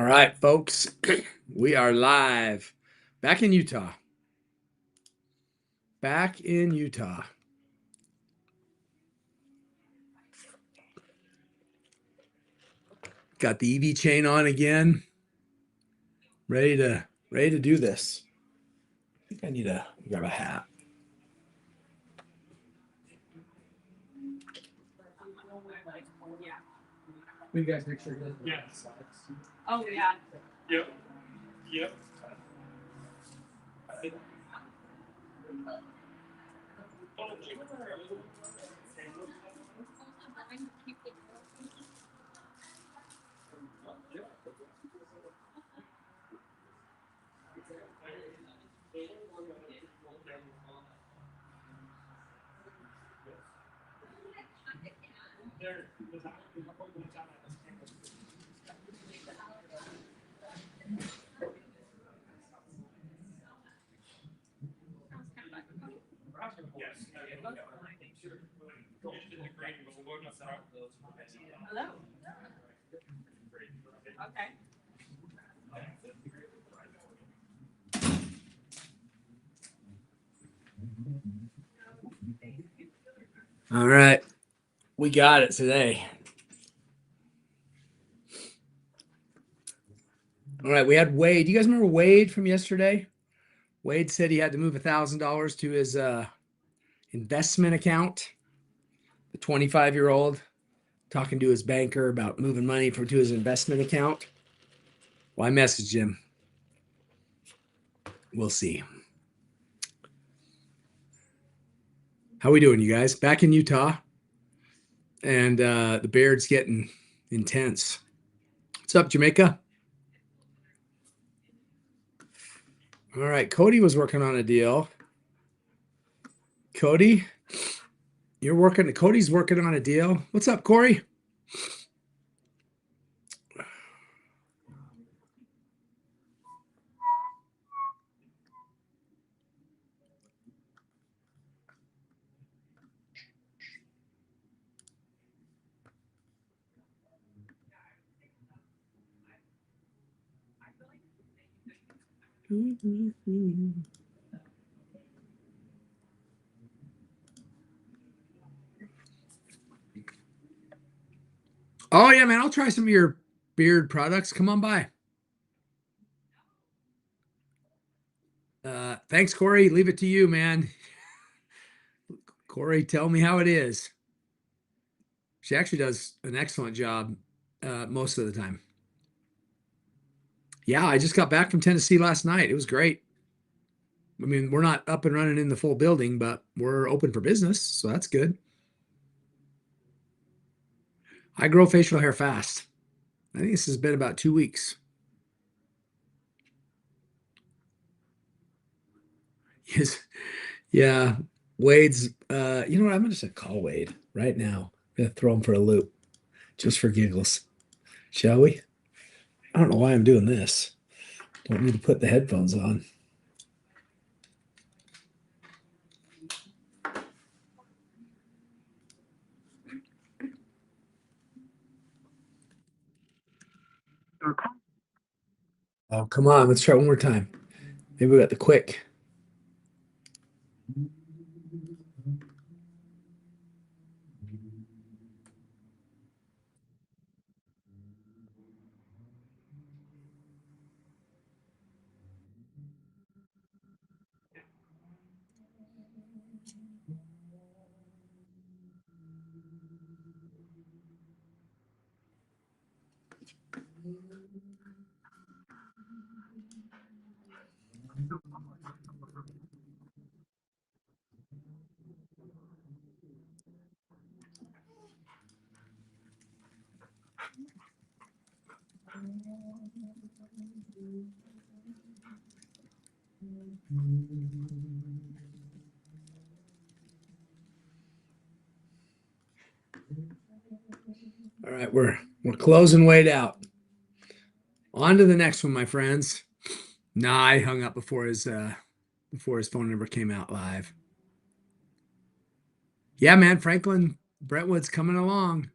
right, folks, we are live back in Utah. Back in Utah. Got the EV chain on again. Ready to do this. I think I need to grab a hat. You guys make sure you Yes. Oh yeah. Yep. Yep. Hello. Okay. All right. We got it today. All right, we had Wade. Do you guys remember Wade from yesterday? Wade said he had to move $1,000 to his investment account. The 25-year-old talking to his banker about moving money to his investment account. Well, I messaged him. We'll see. How we doing, you guys? Back in Utah, and the beard's getting intense. What's up, Jamaica? All right, Cody was working on a deal. Cody, Cody's working on a deal. What's up, Corey? Oh yeah, man, I'll try some of your beard products. Come on by. Thanks, Corey. Leave it to you, man. Corey, tell me how it is. She actually does an excellent job most of the time. Yeah, I just got back from Tennessee last night. It was great. I mean, we're not up and running in the full building, but we're open for business, so that's good. I grow facial hair fast. I think this has been about 2 weeks. Yes. Yeah. Wade's, you know what? I'm going to just call Wade right now. I'm going to throw him for a loop just for giggles. Shall we? I don't know why I'm doing this. Don't need to put the headphones on. Oh, come on. Let's try one more time. Maybe we got the quick. All right, we're closing Wade out. On to the next one, my friends. Nah, I hung up before his phone number came out live. Yeah, man, Franklin Brentwood's coming along.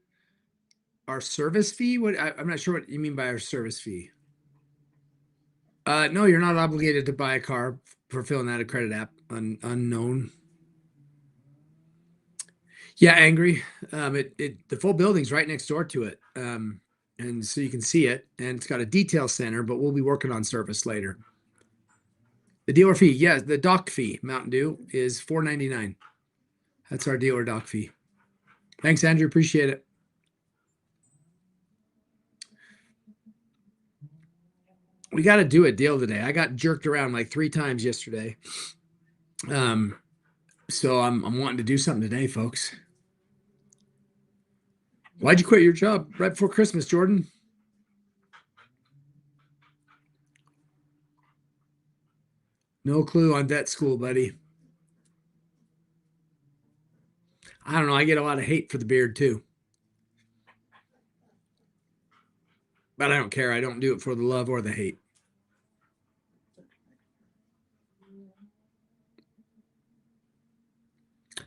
Our service fee? I'm not sure what you mean by our service fee. No, you're not obligated to buy a car for filling out a credit app. Unknown. Yeah, angry. The full building's right next door to it. And so you can see it, and it's got a detail center, but we'll be working on service later. The dealer fee, yes, the dock fee, Mountain Dew, is $4.99. That's our dealer dock fee. Thanks, Andrew. Appreciate it. We got to do a deal today. I got jerked around like 3 times yesterday. So I'm wanting to do something today, folks. Why'd you quit your job right before Christmas, Jordan? No clue on vet school, buddy. I don't know. I get a lot of hate for the beard too. But I don't care. I don't do it for the love or the hate.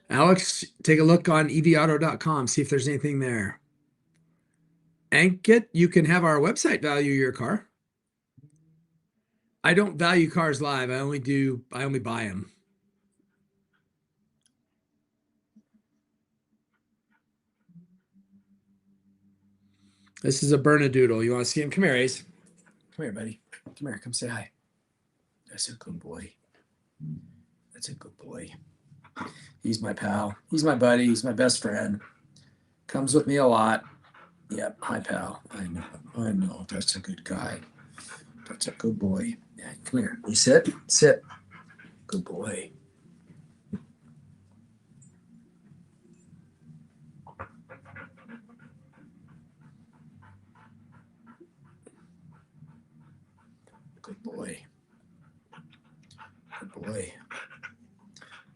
Alex, take a look on evauto.com. See if there's anything there. Ankit, you can have our website value your car. I don't value cars live. I only buy them. This is a Bernedoodle. You want to see him? Come here, Ace. Come here, buddy. Come here. Come say hi. That's a good boy. That's a good boy. He's my pal. He's my buddy. He's my best friend. Comes with me a lot. Yep. Hi, pal. I know. I know. That's a good guy. That's a good boy. Yeah, come here. You sit. Sit. Good boy. Good boy. Good boy.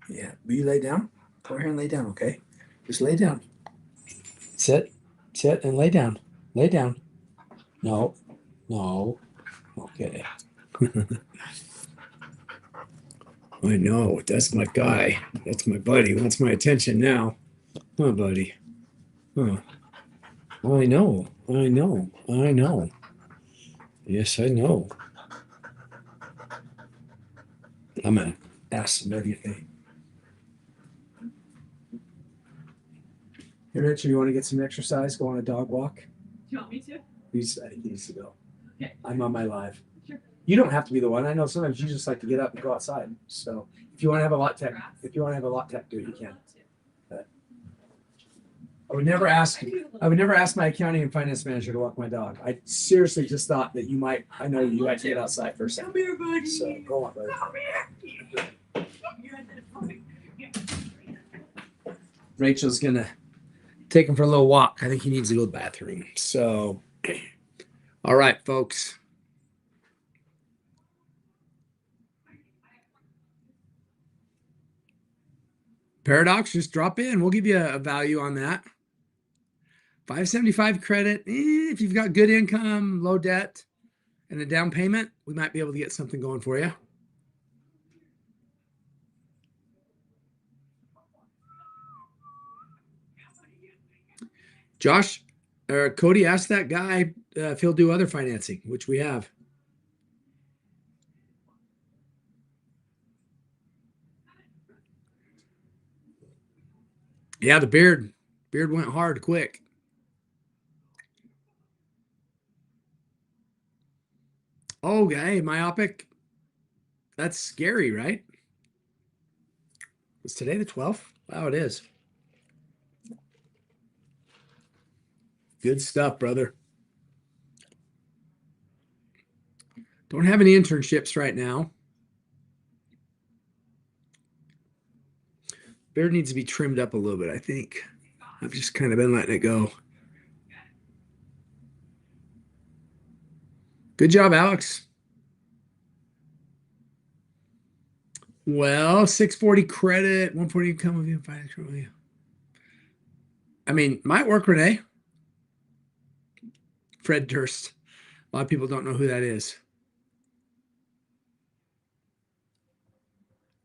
Yeah. Will you lay down? Go here and lay down, okay? Just lay down. Sit. Sit and lay down. Lay down. No. No. Okay. I know. That's my guy. That's my buddy. Wants my attention now. Huh, buddy? Huh. I know. I know. I know. Yes, I know. I'm gonna ask him everything. Hey, Richard, you want to get some exercise? Go on a dog walk? Do you want me to? He needs to go. Okay. I'm on my live. Sure. You don't have to be the one. I know sometimes you just like to get up and go outside. So if you want to have a lot tech, do it, you can. But I would never ask my accounting and finance manager to walk my dog. I seriously just thought that you might. I know you like to get outside for a second. Come here, buddy. So go on, buddy. Come here. You're at the point. Rachel's gonna take him for a little walk. I think he needs to go to the bathroom. So, all right, folks. Paradox, just drop in. We'll give you a value on that. 575 credit. If you've got good income, low debt, and a down payment, we might be able to get something going for you. Josh or Cody asked that guy if he'll do other financing, which we have. Yeah, the beard went hard quick. Oh, hey, myopic. That's scary, right? Was today the 12th? Wow, it is. Good stuff, brother. Don't have any internships right now. Beard needs to be trimmed up a little bit, I think. I've just kind of been letting it go. Good job, Alex. Well, 640 credit, 140 income with you, finance. I mean, might work, Renee. Fred Durst. A lot of people don't know who that is.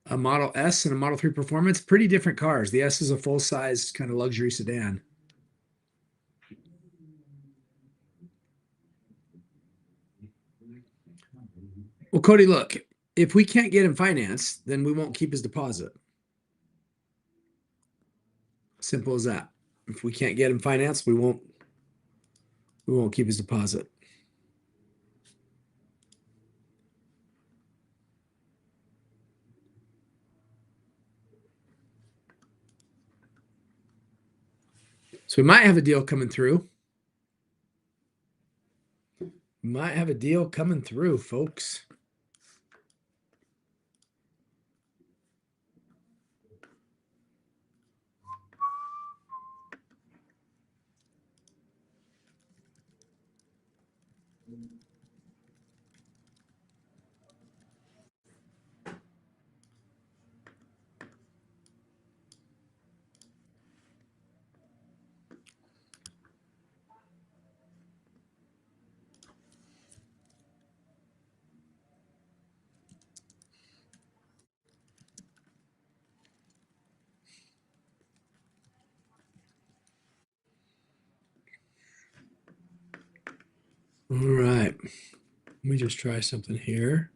A Model S and a Model 3 Performance, pretty different cars. The S is a full-size kind of luxury sedan. Well, Cody, look, if we can't get him financed, then we won't keep his deposit. Simple as that. If we can't get him financed, we won't keep his deposit. So we might have a deal coming through. Might have a deal coming through, folks. All right. Let me just try something here.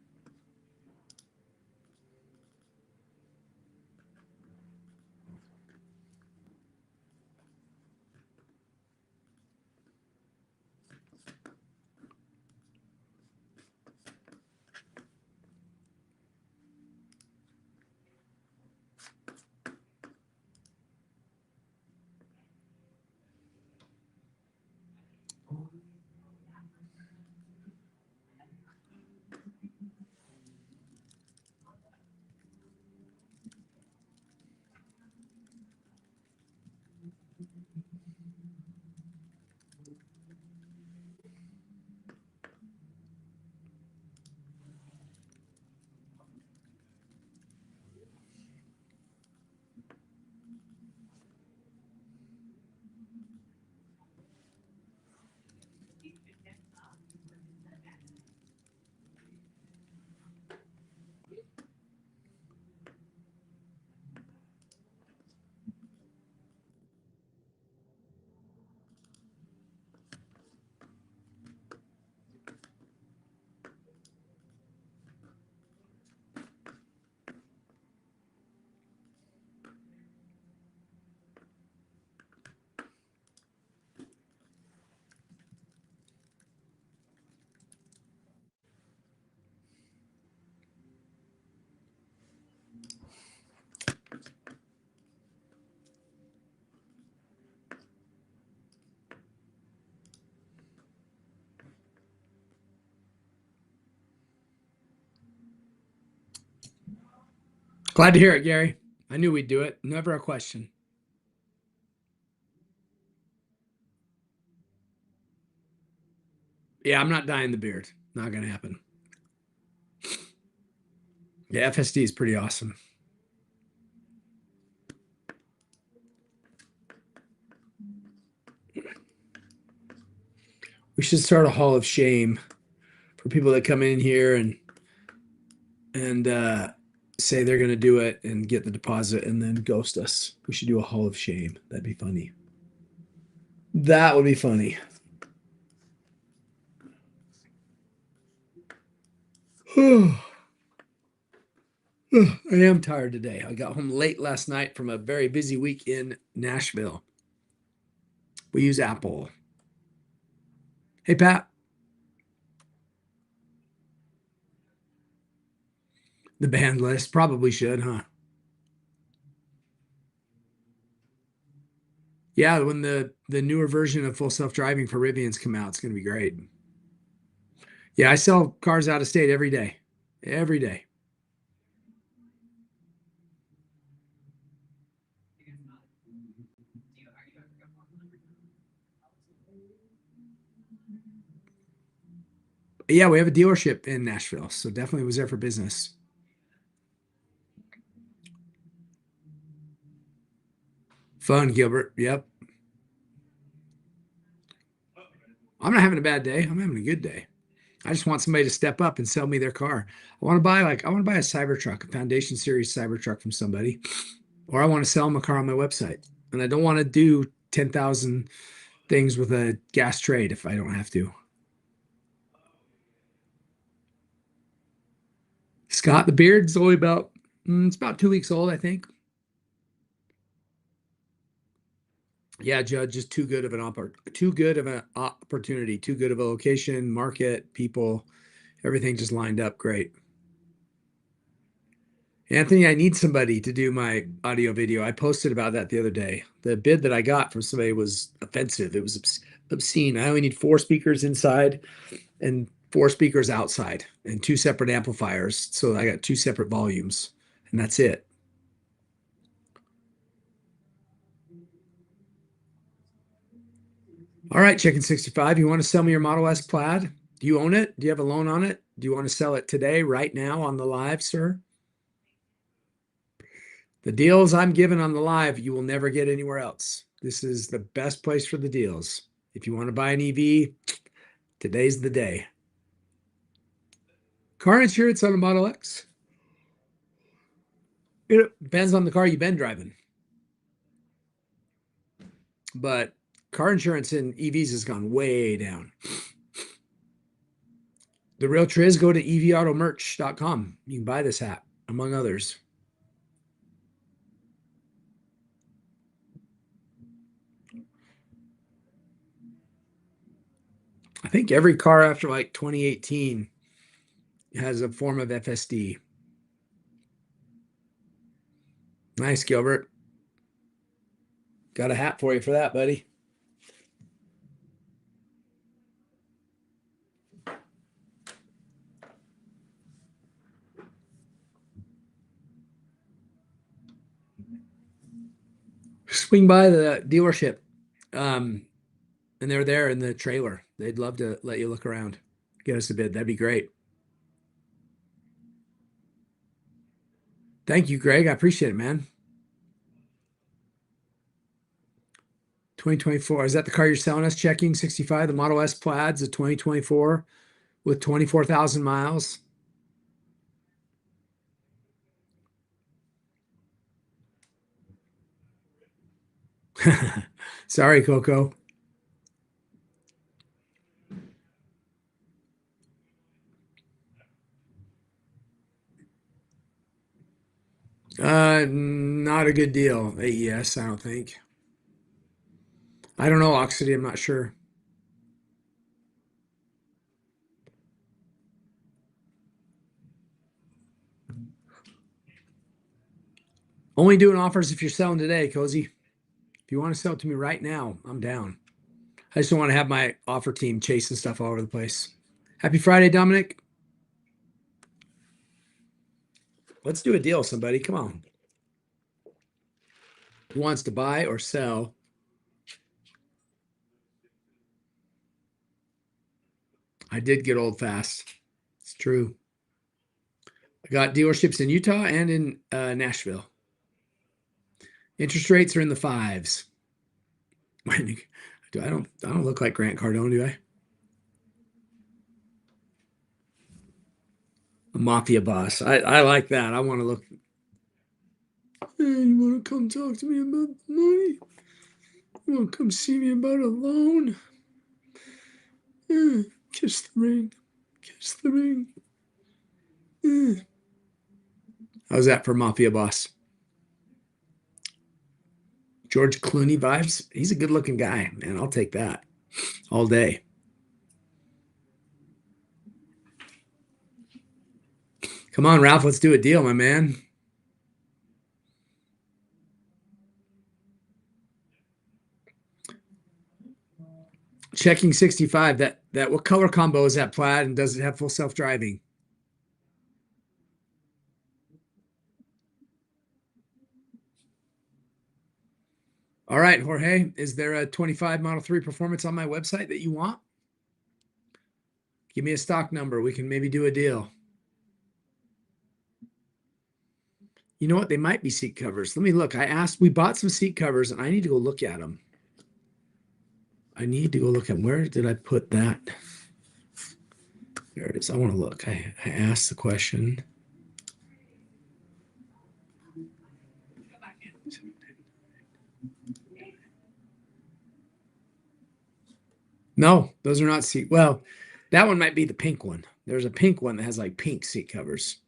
Glad to hear it, Gary. I knew we'd do it. Never a question. Yeah, I'm not dyeing the beard. Not gonna happen. Yeah, FSD is pretty awesome. We should start a hall of shame for people that come in here and say they're gonna do it and get the deposit and then ghost us. We should do a hall of shame. That'd be funny. That would be funny. I am tired today. I got home late last night from a very busy week in Nashville. We use Apple. Hey, Pat. The band list probably should, huh? Yeah, when the newer version of full self-driving for Rivians come out, it's going to be great. Yeah, I sell cars out of state every day. Every day. Yeah, we have a dealership in Nashville, so definitely was there for business. Fun, Gilbert. Yep. I'm not having a bad day. I'm having a good day. I just want somebody to step up and sell me their car. I want to buy a Cybertruck, a Foundation Series Cybertruck from somebody, or I want to sell them a car on my website. And I don't want to do 10,000 things with a gas trade if I don't have to. Scott, the beard's only about, it's about 2 weeks old, I think. Yeah, Judge, just too good of an opportunity, too good of a location, market, people, everything just lined up great. Anthony, I need somebody to do my audio video. I posted about that the other day. The bid that I got from somebody was offensive. It was obscene. I only need 4 speakers inside and 4 speakers outside and 2 separate amplifiers. So I got 2 separate volumes, and that's it. All right, Chicken 65. You want to sell me your Model S Plaid? Do you own it? Do you have a loan on it? Do you want to sell it today, right now on the live, sir? The deals I'm giving on the live, you will never get anywhere else. This is the best place for the deals. If you want to buy an EV, today's the day. Car insurance on a Model X? It depends on the car you've been driving. But car insurance in EVs has gone way down. The real Triz, go to evautomerch.com. You can buy this hat, among others. I think every car after like 2018 has a form of FSD. Nice, Gilbert. Got a hat for you for that, buddy. Swing by the dealership. And they're there in the trailer. They'd love to let you look around. Get us a bid. That'd be great. Thank you, Greg. I appreciate it, man. 2024. Is that the car you're selling us? Checking 65. The Model S Plaid's a 2024 with 24,000 miles. Sorry, Coco. Not a good deal. AES, I don't think. I don't know, Oxity. I'm not sure. Only doing offers if you're selling today, Cozy. If you want to sell it to me right now, I'm down. I just don't want to have my offer team chasing stuff all over the place. Happy Friday, Dominic. Let's do a deal, somebody. Come on. Who wants to buy or sell? I did get old fast. It's true. I got dealerships in Utah and in Nashville. Interest rates are in the 5s. I don't look like Grant Cardone, do I? A mafia boss. I like that. I want to look. Hey, you want to come talk to me about money? You want to come see me about a loan? Kiss the ring. Kiss the ring. How's that for mafia boss? George Clooney vibes. He's a good looking guy, man. I'll take that all day. Come on, Ralph. Let's do a deal, my man. Checking 65. That what color combo is that Plaid, and does it have full self-driving? All right, Jorge, is there a 25 Model 3 Performance on my website that you want? Give me a stock number. We can maybe do a deal. You know what? They might be seat covers. Let me look. We bought some seat covers, and I need to go look at them. I need to go look at them. Where did I put that? There it is. I want to look. I asked the question. No, those are not seat. Well, that one might be the pink one. There's a pink one that has like pink seat covers.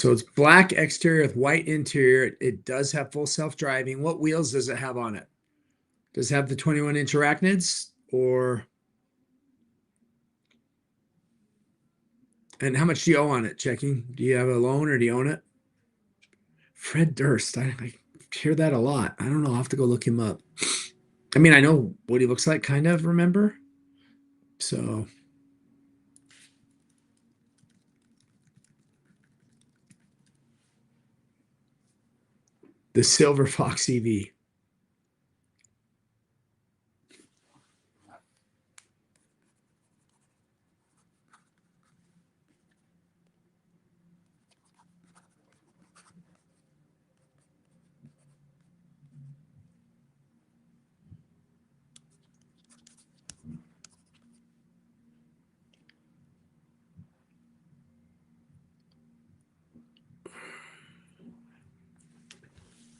So it's black exterior with white interior. It does have full self-driving. What wheels does it have on it? Does it have the 21-inch arachnids or? And how much do you owe on it? Checking. Do you have a loan or do you own it? Fred Durst. I hear that a lot. I don't know. I'll have to go look him up. I mean, I know what he looks like, kind of remember. So the Silver Fox EV.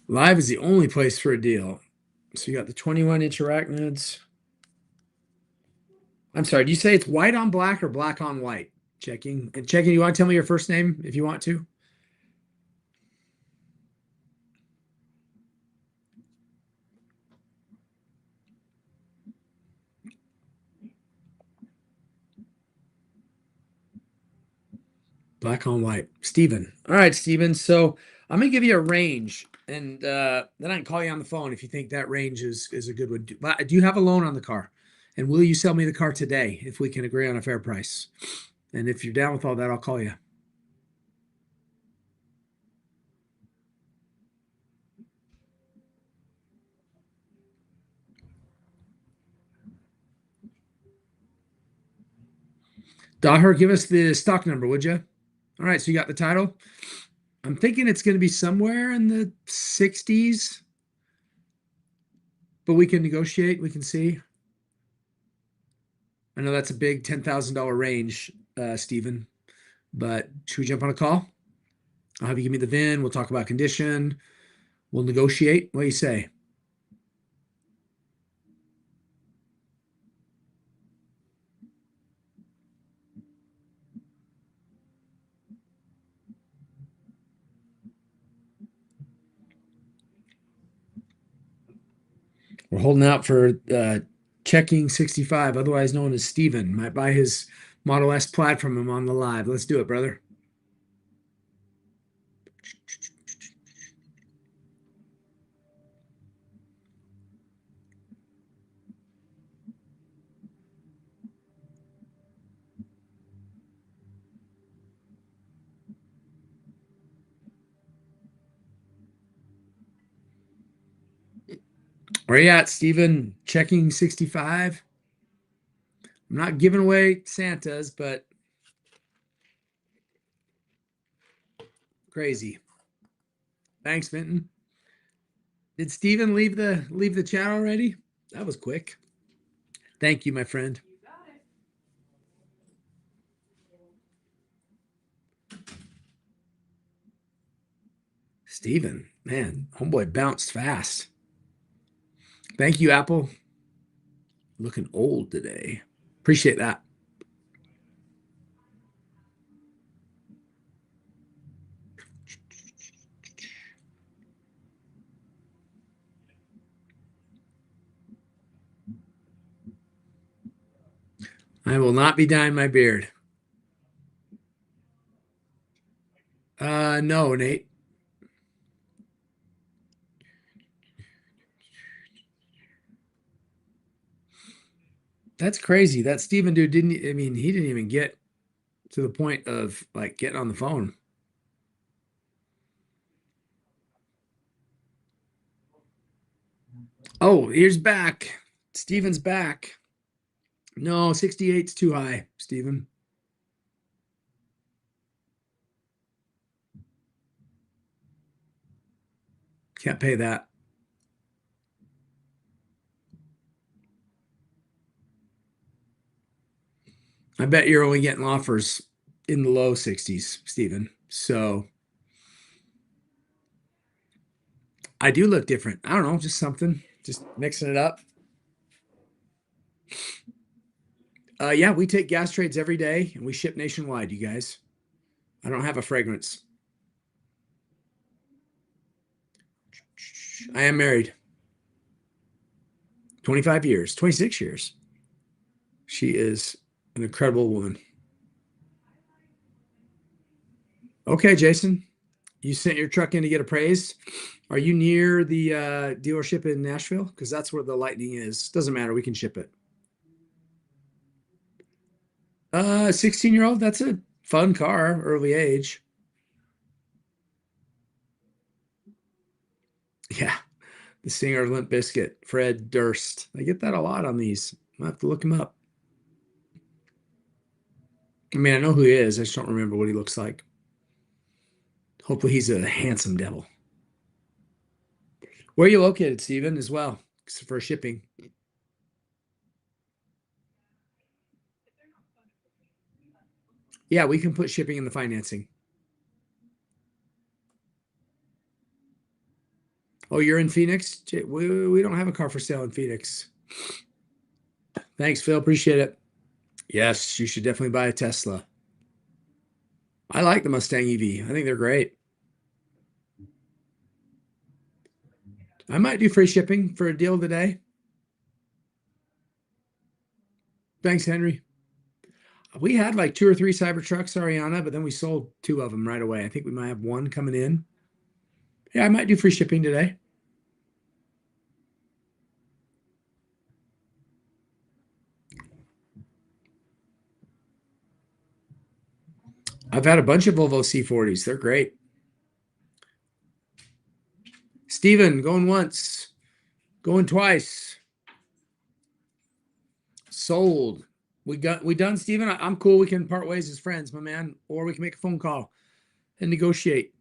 Live is the only place for a deal. So you got the 21-inch arachnids. I'm sorry, do you say it's white on black or black on white? Checking. And checking, you want to tell me your first name if you want to? Black on white. Steven. All right, Steven. So I'm gonna give you a range, and then I can call you on the phone if you think that range is a good one. Do you have a loan on the car? And will you sell me the car today if we can agree on a fair price? And if you're down with all that, I'll call you. Daher, give us the stock number, would you? All right, so you got the title. I'm thinking it's going to be somewhere in the 60s, but we can negotiate. We can see. I know that's a big $10,000 range, Stephen, but should we jump on a call? I'll have you give me the VIN. We'll talk about condition. We'll negotiate. What do you say? We're holding out for checking 65, otherwise known as Steven. Might buy his Model S Plaid from him on the live. Let's do it, brother. Where you at, Steven? Checking 65. I'm not giving away Santas, but crazy. Thanks, Vinton. Did Steven leave the chat already? That was quick. Thank you, my friend. You got it. Steven, man, homeboy bounced fast. Thank you, Apple. Looking old today. Appreciate that. I will not be dyeing my beard. No, Nate. That's crazy. That Steven dude didn't, I mean, he didn't even get to the point of like getting on the phone. Oh, here's back. Steven's back. No, 68's too high, Steven. Can't pay that. I bet you're only getting offers in the low 60s, Steven. So I do look different. I don't know, just something, just mixing it up. Yeah, we take gas trades every day and we ship nationwide, you guys. I don't have a fragrance. I am married. 25 years, 26 years. She is an incredible woman. Okay, Jason, you sent your truck in to get appraised. Are you near the dealership in Nashville? Because that's where the Lightning is. Doesn't matter. We can ship it. 16-year-old. That's a fun car, early age. Yeah. The singer of Limp Bizkit, Fred Durst. I get that a lot on these. I'll have to look him up. I mean, I know who he is. I just don't remember what he looks like. Hopefully he's a handsome devil. Where are you located, Stephen, as well, for shipping? Yeah, we can put shipping in the financing. Oh, you're in Phoenix? We don't have a car for sale in Phoenix. Thanks, Phil. Appreciate it. Yes, you should definitely buy a Tesla. I like the Mustang EV. I think they're great. I might do free shipping for a deal today. Thanks, Henry. We had like 2 or 3 Cybertrucks, Ariana, but then we sold 2 of them right away. I think we might have 1 coming in. Yeah, I might do free shipping today. I've had a bunch of Volvo C40s. They're great. Steven, going once, going twice. Sold. We done, Steven? I'm cool. We can part ways as friends, my man. Or we can make a phone call and negotiate.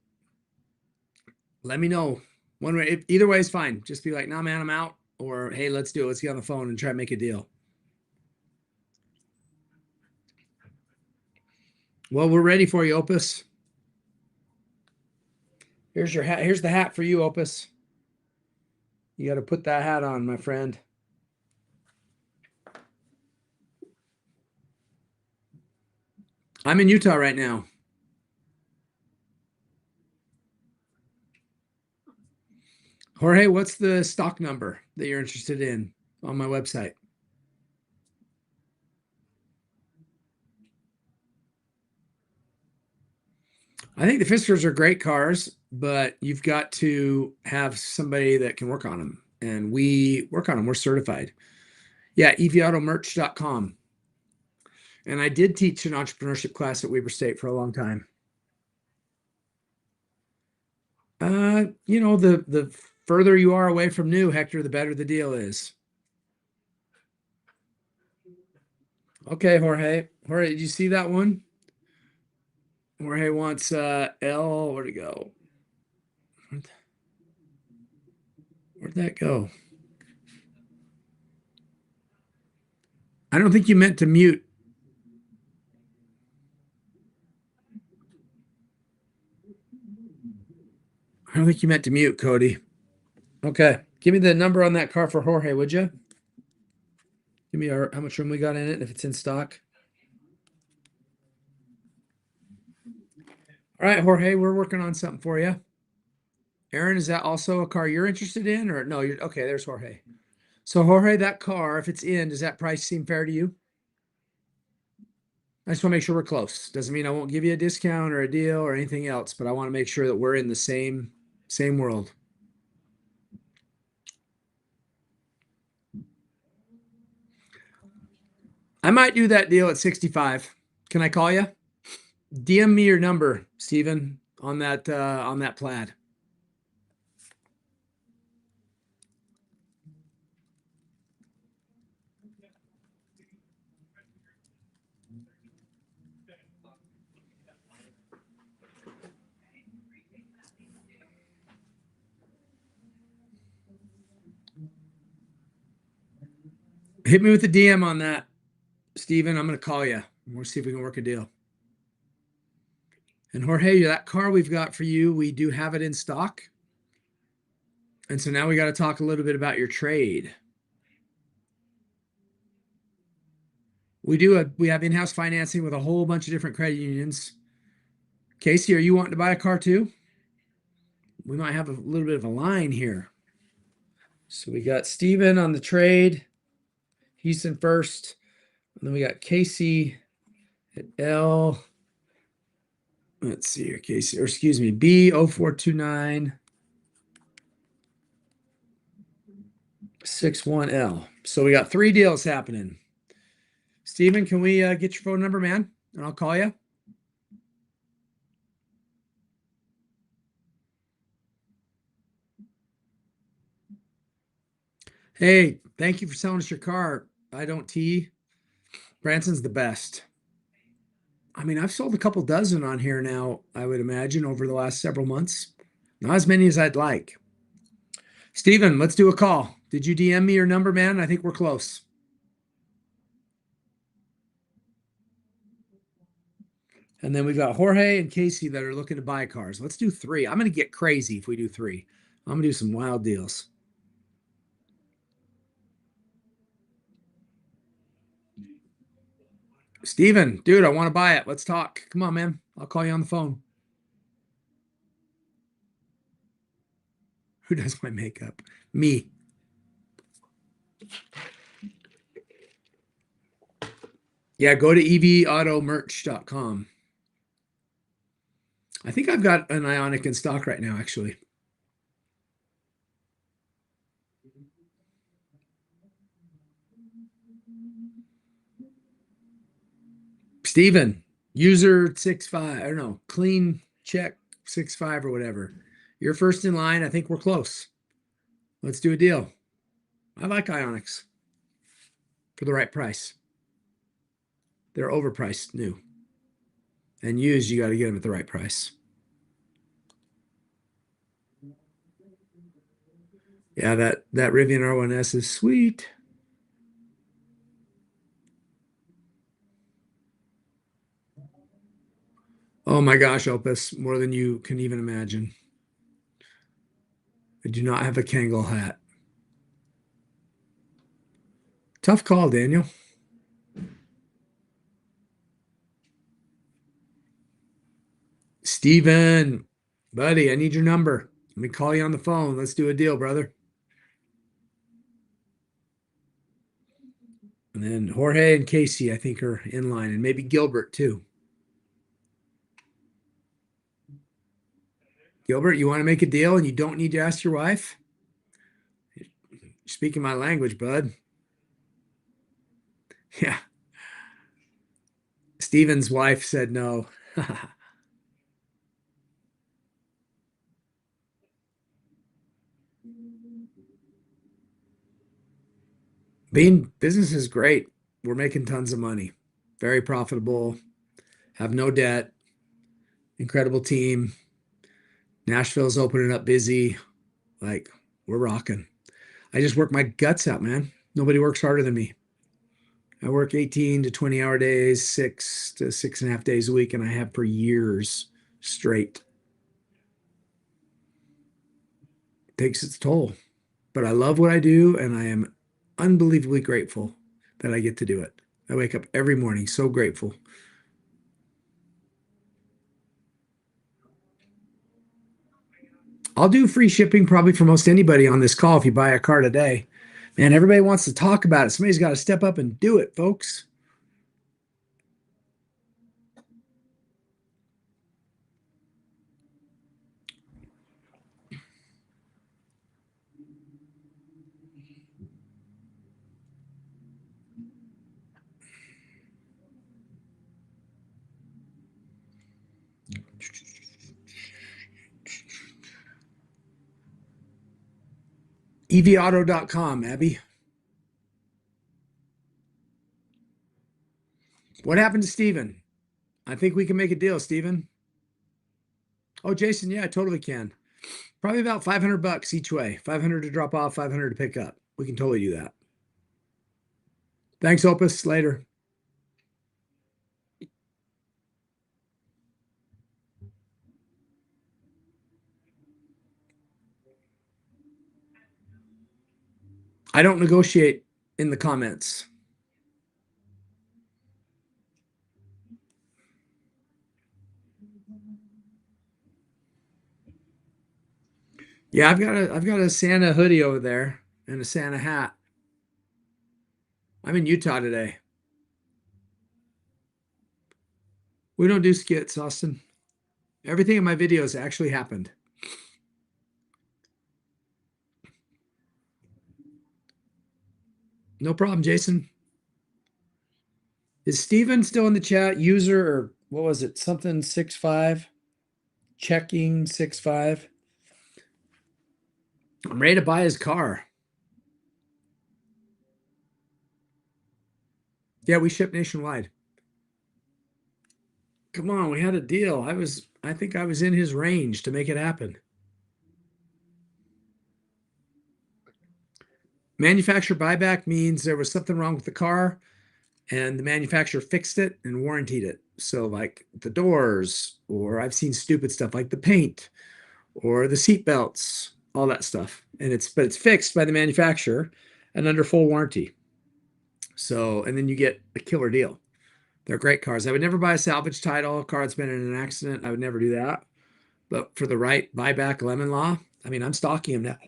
Let me know. One way, either way is fine. Just be like, nah, man, I'm out. Or hey, let's do it. Let's get on the phone and try to make a deal. Well, we're ready for you, Opus. Here's your hat. Here's the hat for you, Opus. You got to put that hat on, my friend. I'm in Utah right now. Jorge, what's the stock number that you're interested in on my website? I think the Fiskars are great cars, but you've got to have somebody that can work on them. And we work on them. We're certified. Yeah, evautomerch.com. And I did teach an entrepreneurship class at Weber State for a long time. You know, the further you are away from new, Hector, the better the deal is. Okay, Jorge. Jorge, did you see that one? Jorge wants L. Where'd it go? Where'd that go? I don't think you meant to mute. I don't think you meant to mute, Cody. Okay. Give me the number on that car for Jorge, would you? Give me how much room we got in it, if it's in stock. All right, Jorge, we're working on something for you. Aaron, is that also a car you're interested in? Or no, you're okay, there's Jorge. So Jorge, that car, if it's in, does that price seem fair to you? I just want to make sure we're close. Doesn't mean I won't give you a discount or a deal or anything else, but I want to make sure that we're in the same world. I might do that deal at 65. Can I call you? DM me your number, Steven, on that plaid. Hit me with a DM on that, Steven. I'm going to call you. We'll see if we can work a deal. And Jorge, that car we've got for you, we do have it in stock. And so now we got to talk a little bit about your trade. We have in-house financing with a whole bunch of different credit unions. Casey, are you wanting to buy a car too? We might have a little bit of a line here. So we got Steven on the trade. Houston first. And then we got Casey at L. Let's see here, Casey, or excuse me, B0429 61L. So we got 3 deals happening. Steven, can we get your phone number, man? And I'll call you. Hey, thank you for selling us your car. I don't T. Branson's the best. I mean, I've sold a couple dozen on here now, I would imagine, over the last several months. Not as many as I'd like. Steven, let's do a call. Did you DM me your number, man? I think we're close. And then we've got Jorge and Casey that are looking to buy cars. Let's do 3. I'm going to get crazy if we do 3. I'm going to do some wild deals. Steven, dude, I want to buy it. Let's talk. Come on, man. I'll call you on the phone. Who does my makeup? Me. Yeah, go to evautomerch.com. I think I've got an Ioniq in stock right now, actually. Steven, user 65, I don't know, clean check 65 or whatever. You're first in line. I think we're close. Let's do a deal. I like Ioniqs for the right price. They're overpriced new. And used, you got to get them at the right price. Yeah, that Rivian R1S is sweet. Oh my gosh, Opus, more than you can even imagine. I do not have a Kangol hat. Tough call, Daniel. Steven, buddy, I need your number. Let me call you on the phone. Let's do a deal, brother. And then Jorge and Casey, I think, are in line, and maybe Gilbert too. Gilbert, you want to make a deal and you don't need to ask your wife? You're speaking my language, bud. Yeah. Steven's wife said no. Being business is great. We're making tons of money. Very profitable. Have no debt. Incredible team. Nashville's opening up busy. Like, we're rocking. I just work my guts out, man. Nobody works harder than me. I work 18 to 20-hour days, 6 to 6.5 days a week, and I have for years straight. Takes its toll. But I love what I do, and I am unbelievably grateful that I get to do it. I wake up every morning so grateful. I'll do free shipping probably for most anybody on this call if you buy a car today. Man, everybody wants to talk about it. Somebody's got to step up and do it, folks. evauto.com, Abby. What happened to Steven? I think we can make a deal, Steven. Oh, Jason, yeah, I totally can. Probably about 500 bucks each way. 500 to drop off, 500 to pick up. We can totally do that. Thanks, Opus. Later. I don't negotiate in the comments. Yeah, I've got a Santa hoodie over there. and a Santa hat. I'm in Utah today. We don't do skits, Austin. Everything in my videos actually happened. No problem, Jason. Is Steven still in the chat? User or what was it? Something 65? Checking 65. I'm ready to buy his car. Yeah, we ship nationwide. Come on, we had a deal. I think I was in his range to make it happen. Manufacturer buyback means there was something wrong with the car and the manufacturer fixed it and warranted it. So like the doors, or I've seen stupid stuff like the paint or the seat belts, all that stuff. And it's fixed by the manufacturer and under full warranty. So, and then you get a killer deal. They're great cars. I would never buy a salvage title, a car that's been in an accident. I would never do that. But for the right buyback lemon law, I mean, I'm stocking them now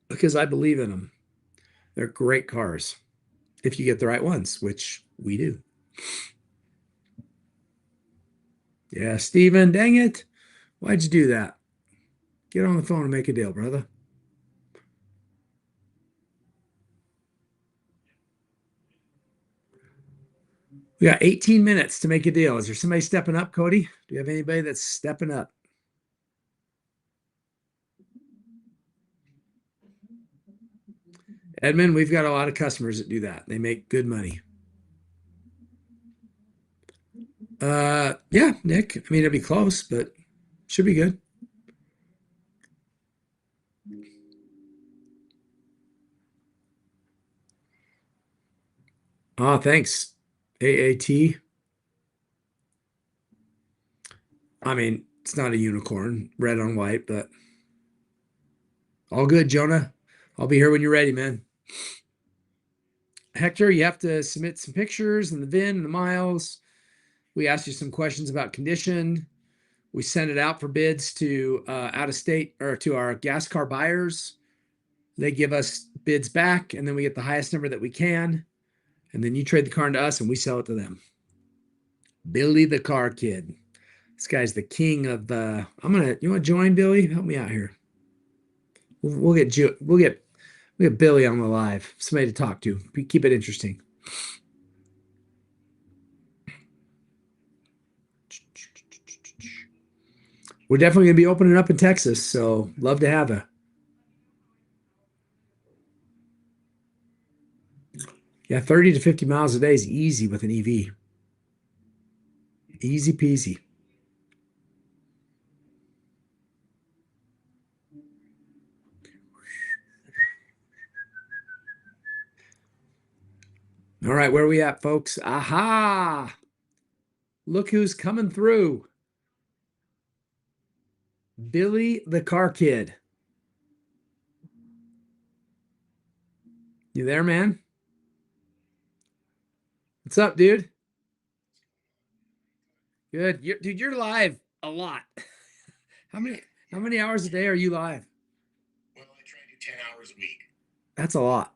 because I believe in them. They're great cars if you get the right ones, which we do. Yeah, Steven, dang it. Why'd you do that? Get on the phone and make a deal, brother. We got 18 minutes to make a deal. Is there somebody stepping up, Cody? Do you have anybody that's stepping up? Edmund, we've got a lot of customers that do that. They make good money. Yeah, Nick. I mean, it'll be close, but should be good. Oh, thanks. AAT. I mean, it's not a unicorn, red on white, but all good, Jonah. I'll be here when you're ready, man. Hector, you have to submit some pictures and the VIN and the miles. We asked you some questions about condition. We send it out for bids to out of state or to our gas car buyers. They give us bids back, and then we get the highest number that we can. And then you trade the car into us and we sell it to them. Billy the Car Kid. This guy's the king of you want to join, Billy? Help me out here. We'll get Billy on the live. Somebody to talk to. Keep it interesting. We're definitely going to be opening up in Texas, so love to have you. Yeah, 30 to 50 miles a day is easy with an EV. Easy peasy. All right, where are we at, folks? Aha! Look who's coming through. Billy the Car Kid. You there, man? What's up, dude? Good. Dude, you're live a lot. How many hours a day are you live? Well, I try to do 10 hours a week. That's a lot.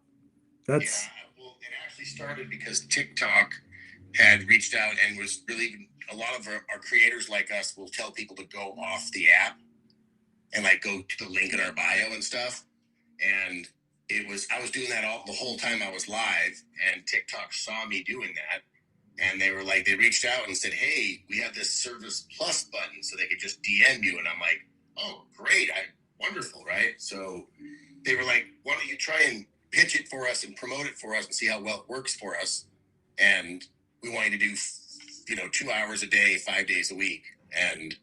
That's Yeah, well, it actually started because TikTok had reached out and was really a lot of our creators like us will tell people to go off the app and like go to the link in our bio and stuff. And I was doing that the whole time I was live, and TikTok saw me doing that. And they were like, they reached out and said, hey, we have this Service Plus button so they could just DM you. And I'm like, oh, great. Wonderful, right? So they were like, why don't you try and pitch it for us and promote it for us and see how well it works for us. And we want you to do, 2 hours a day, 5 days a week. And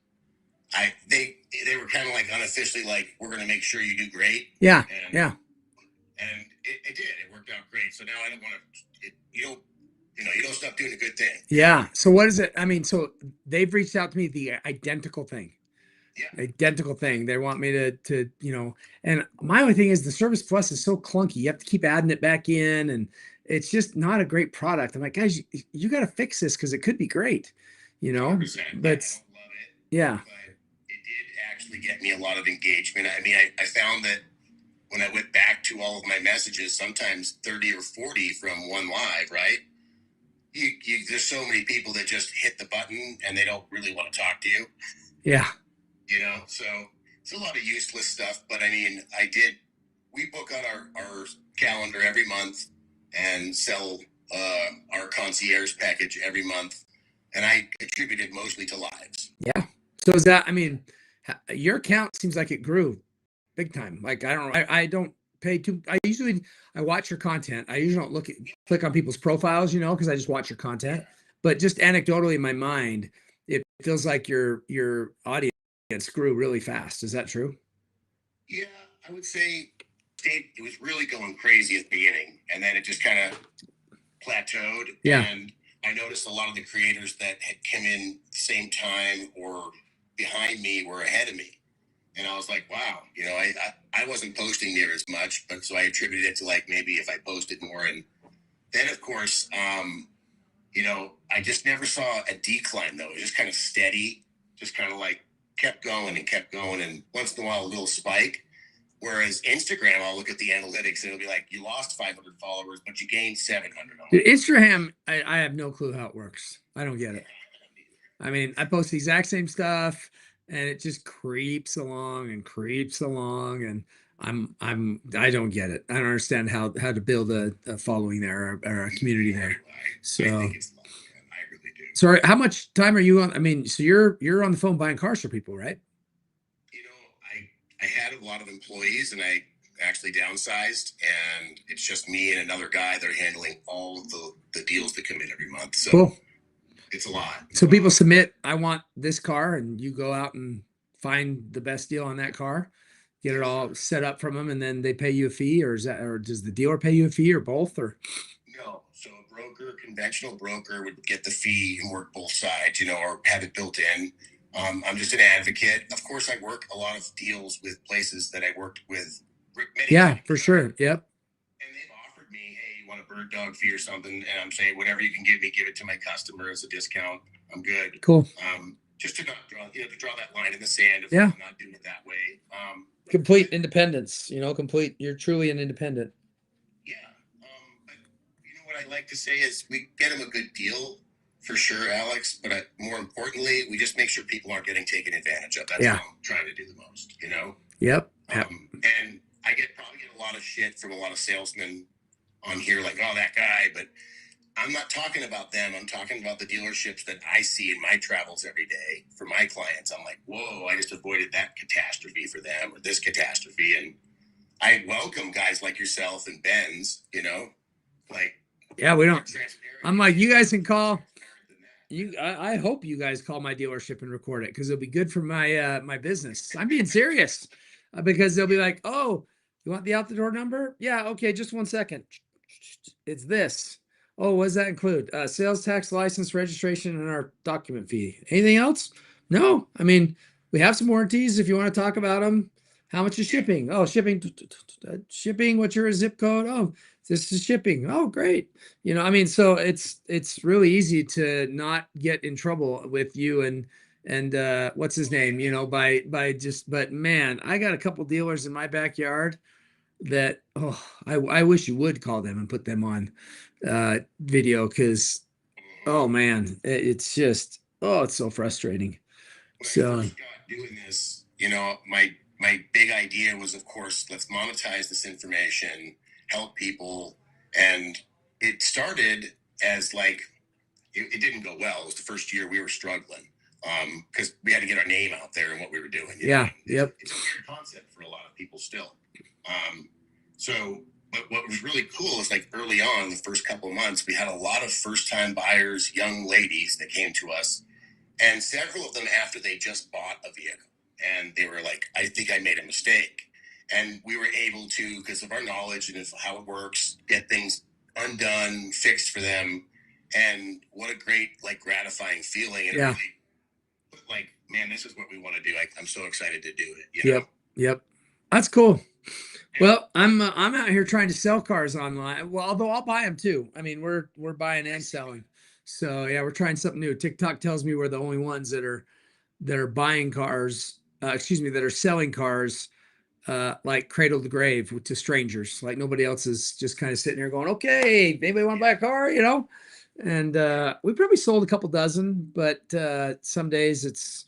they were kind of like unofficially like, we're going to make sure you do great. yeah, And, yeah. And it did. It worked out great. So now I don't want to, you don't stop doing a good thing. Yeah. So what is it? I mean, so they've reached out to me the identical thing. Yeah. Identical thing. They want me to, and my only thing is the Service Plus is so clunky. You have to keep adding it back in, and it's just not a great product. I'm like, guys, you got to fix this because it could be great, 100%. but I don't love it. yeah. But it did actually get me a lot of engagement. I mean, I found that when I went back to all of my messages, sometimes 30 or 40 from one live, right? There's so many people that just hit the button and they don't really want to talk to you. Yeah. So it's a lot of useless stuff, but I mean, we book out our calendar every month and sell our concierge package every month. And I attributed mostly to lives. Yeah. So is that, I mean, your account seems like it grew big time. Like, I don't know. I don't pay too, I watch your content. I usually don't click on people's profiles, because I just watch your content, but just anecdotally in my mind, it feels like your audience grew really fast. Is that true? Yeah, I would say it was really going crazy at the beginning, and then it just kind of plateaued. Yeah. And I noticed a lot of the creators that had come in the same time or behind me were ahead of me. And I was like, wow, I wasn't posting near as much, but so I attributed it to like maybe if I posted more. And then of course, I just never saw a decline though. It was just kind of steady, just kind of like kept going, and once in a while a little spike. Whereas Instagram, I'll look at the analytics and it'll be like, you lost 500 followers, but you gained 700. Dude, Instagram, I have no clue how it works. I don't get it. I mean, I post the exact same stuff and it just creeps along and I don't get it. I don't understand how to build a following there or a community there. So I think it's long, I really do. Sorry, how much time are you on? I mean, so you're on the phone buying cars for people, right? I had a lot of employees and I actually downsized, and it's just me and another guy that are handling all of the deals that come in every month. So cool. It's a lot. So people submit, I want this car, and you go out and find the best deal on that car, get it all set up from them, and then they pay you a fee, or does the dealer pay you a fee, or both, or? No. So a conventional broker would get the fee and work both sides, or have it built in. I'm just an advocate. Of course, I work a lot of deals with places that I worked with. Yeah, for sure. Yep. And they've offered me, hey, you want a bird dog fee or something? And I'm saying, whatever you can give me, give it to my customer as a discount. I'm good. Cool. Just to not draw that line in the sand of not doing it that way. Complete independence, you're truly an independent. Yeah. But what I like to say is we get them a good deal for sure, Alex. But more importantly, we just make sure people aren't getting taken advantage of. That's what I'm trying to do the most, Yep. And I probably get a lot of shit from a lot of salesmen on here, like, oh, that guy. But I'm not talking about them. I'm talking about the dealerships that I see in my travels every day for my clients. I'm like, whoa, I just avoided that catastrophe for them, or this catastrophe. And I welcome guys like yourself and Ben's, like, yeah, we don't. I'm like, you guys can call. I hope you guys call my dealership and record it, because it'll be good for my my business. I'm being serious, because they'll be like, oh, you want the out the door number? Yeah, okay, just 1 second. It's this. Oh, what does that include? Sales tax, license, registration, and our document fee. Anything else? No. I mean, we have some warranties if you want to talk about them. How much is shipping? Oh, shipping. What's your zip code? Oh, this is shipping. Oh, great. So it's really easy to not get in trouble with you and what's his name? But man, I got a couple dealers in my backyard that I wish you would call them and put them on video, because oh man, it's just it's so frustrating. When I first got doing this, my big idea was, of course, let's monetize this information, help people. And it started as like, it didn't go well. It was the first year we were struggling because we had to get our name out there and what we were doing. Yeah. Yep. It's a weird concept for a lot of people still. But what was really cool is, like, early on, the first couple of months, we had a lot of first-time buyers, young ladies that came to us, and several of them after they just bought a vehicle. And they were like, I think I made a mistake. And we were able to, because of our knowledge and of how it works, get things undone, fixed for them. And what a great, like, gratifying feeling. And really, like, man, this is what we want to do. I'm so excited to do it. Yep. That's cool. Well, I'm out here trying to sell cars online. Well, although I'll buy them too. I mean, we're buying and selling. So yeah, we're trying something new. TikTok tells me we're the only ones that are buying cars. That are selling cars like cradle to grave to strangers. Like nobody else is just kind of sitting there going, okay, anybody want to buy a car, you know? And we probably sold a couple dozen, but some days it's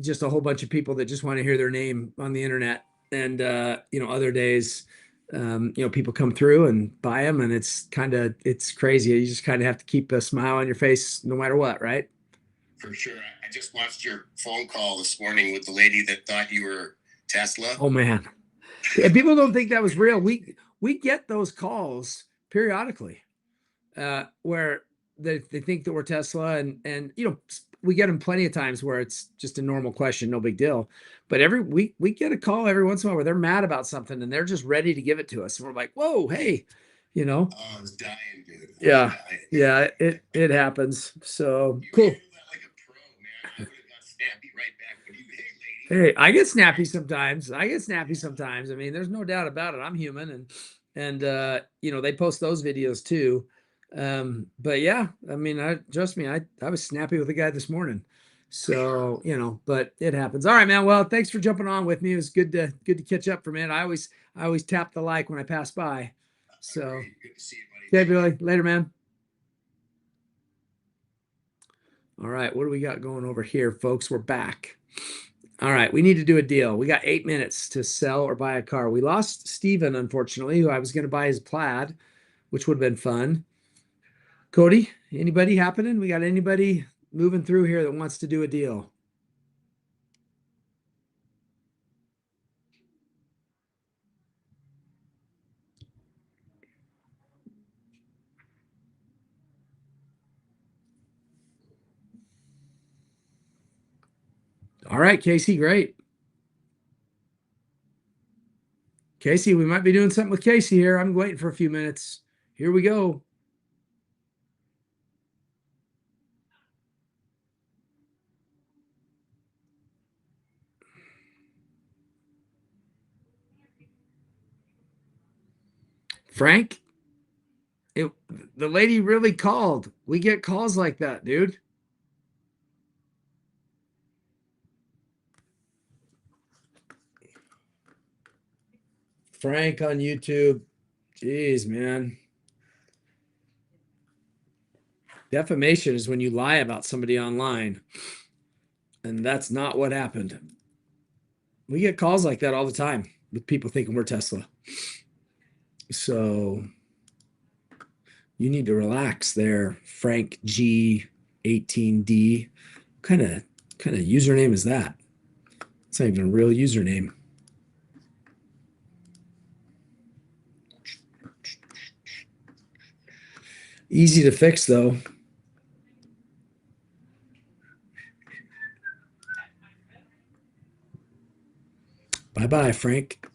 just a whole bunch of people that just want to hear their name on the internet. And other days, people come through and buy them, and it's crazy. You just kind of have to keep a smile on your face no matter what, right? For sure. I just watched your phone call this morning with the lady that thought you were Tesla. Oh man. And people don't think that was real. We get those calls periodically, where they think that we're Tesla, and we get them plenty of times where it's just a normal question, no big deal. But every week we get a call every once in a while where they're mad about something and they're just ready to give it to us. And we're like, whoa, hey, Oh, I was dying, dude. Yeah. Yeah, it happens. So cool. You handled that like a pro, man. I would have got snappy right back when you, hey, lady. Hey, I get snappy sometimes. I mean, there's no doubt about it. I'm human, and they post those videos too. But yeah, I mean, trust me, I was snappy with a guy this morning. So, but it happens. All right, man. Well, thanks for jumping on with me. It was good to catch up for a minute. I always tap the like when I pass by. So Good to see you, buddy. okay, Billy. Later, man. All right, what do we got going over here, folks? We're back. All right, we need to do a deal. We got 8 minutes to sell or buy a car. We lost Steven, unfortunately, who I was going to buy his Plaid, which would have been fun. Cody, anybody happening? We got anybody moving through here that wants to do a deal? All right, Casey, great. Casey, we might be doing something with Casey here. I'm waiting for a few minutes. Here we go. Frank, the lady really called. We get calls like that, dude. Frank on YouTube. Jeez, man. Defamation is when you lie about somebody online, and that's not what happened. We get calls like that all the time with people thinking we're Tesla. So you need to relax there, Frank G18D. Kind of username is that? It's not even a real username. Easy to fix though. Bye-bye, Frank.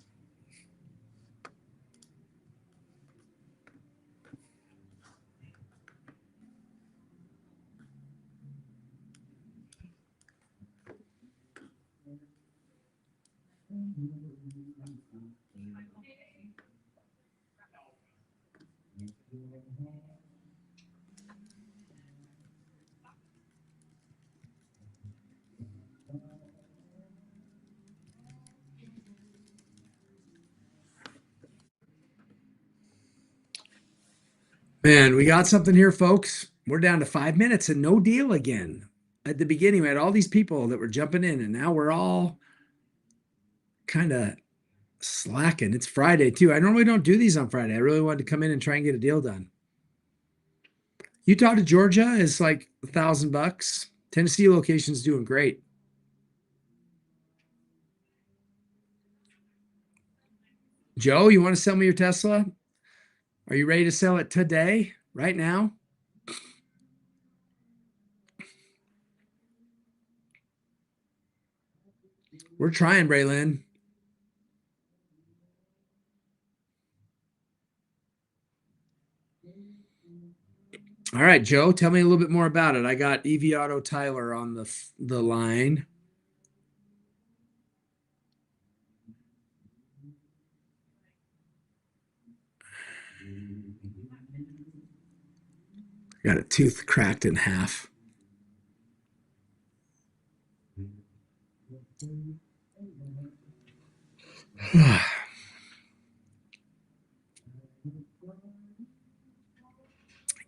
Man, we got something here, folks. We're down to 5 minutes and no deal again. At the beginning, we had all these people that were jumping in, and now we're all kind of slacking. It's Friday too. I normally don't do these on Friday. I really wanted to come in and try and get a deal done. Utah to Georgia is like $1,000. Tennessee location's doing great. Joe, you want to sell me your Tesla? Are you ready to sell it today, right now? We're trying, Braylon. All right, Joe, tell me a little bit more about it. I got EV Auto Tyler on the line. Got a tooth cracked in half.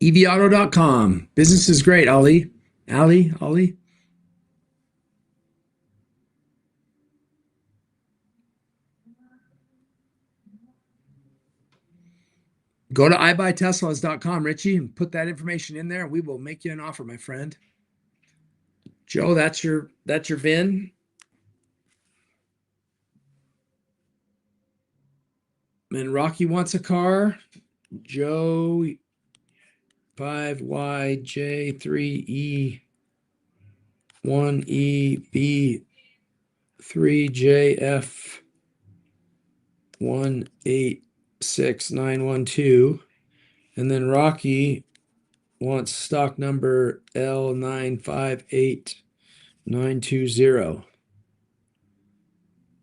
EVauto.com. Business is great, Ali. Ali. Go to ibuyteslas.com, Richie, and put that information in there, and we will make you an offer, my friend. Joe, that's your VIN. And Rocky wants a car. Joe 5YJ3E 1EB 3JF 186912. And then Rocky wants stock number L958920.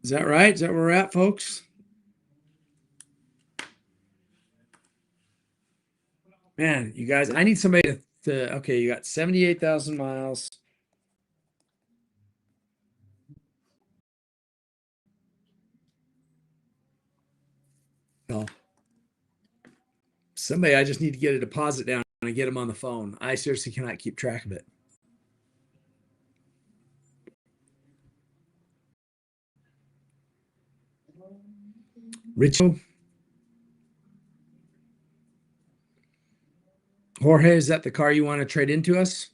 Is that right? Is that where we're at, folks? Man, you guys, I need somebody to okay, you got 78,000 miles. Oh. Somebody, I just need to get a deposit down and get them on the phone. I seriously cannot keep track of it. Richo. Jorge, is that the car you want to trade into us?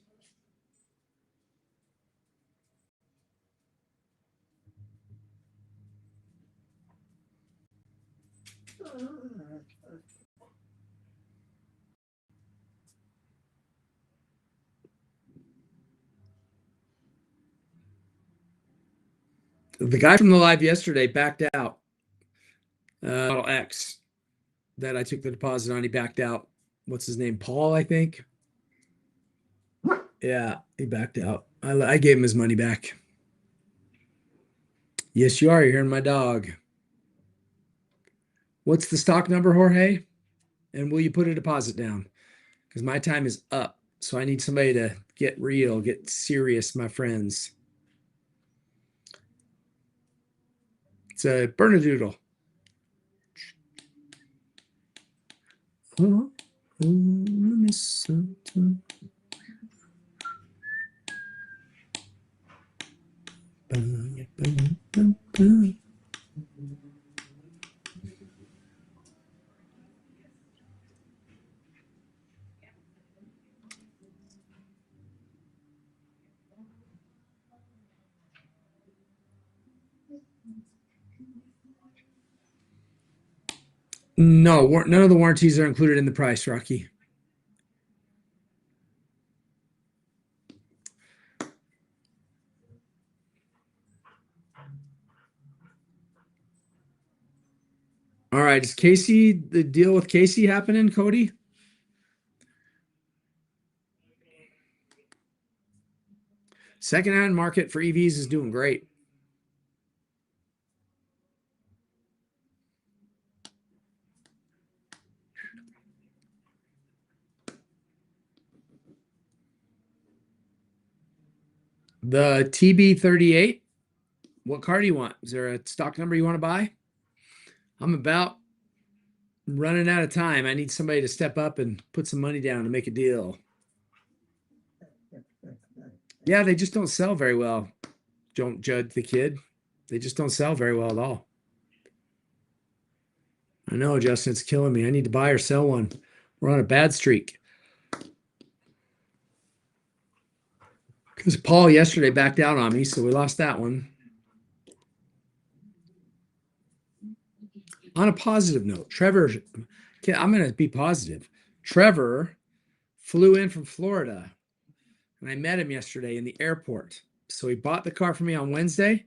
The guy from the live yesterday backed out. Model X that I took the deposit on, he backed out. What's his name? Paul, I think. Yeah, he backed out. I gave him his money back. Yes, you are. You're hearing my dog. What's the stock number, Jorge? And will you put a deposit down? Because my time is up. So I need somebody to get real, get serious, my friends. It's a Bernedoodle. Oh, Minnesota. No, none of the warranties are included in the price, Rocky. All right, is Casey, the deal with Casey happening, Cody? Secondhand market for EVs is doing great. The TB38, what car do you want? Is there a stock number you want to buy? I'm about running out of time. I need somebody to step up and put some money down to make a deal. Yeah, they just don't sell very well. Don't judge the kid. They just don't sell very well at all. I know, Justin, it's killing me. I need to buy or sell one. We're on a bad streak. Because Paul yesterday backed out on me, so we lost that one. On a positive note, Trevor, I'm going to be positive. Trevor flew in from Florida, and I met him yesterday in the airport. So he bought the car for me on Wednesday,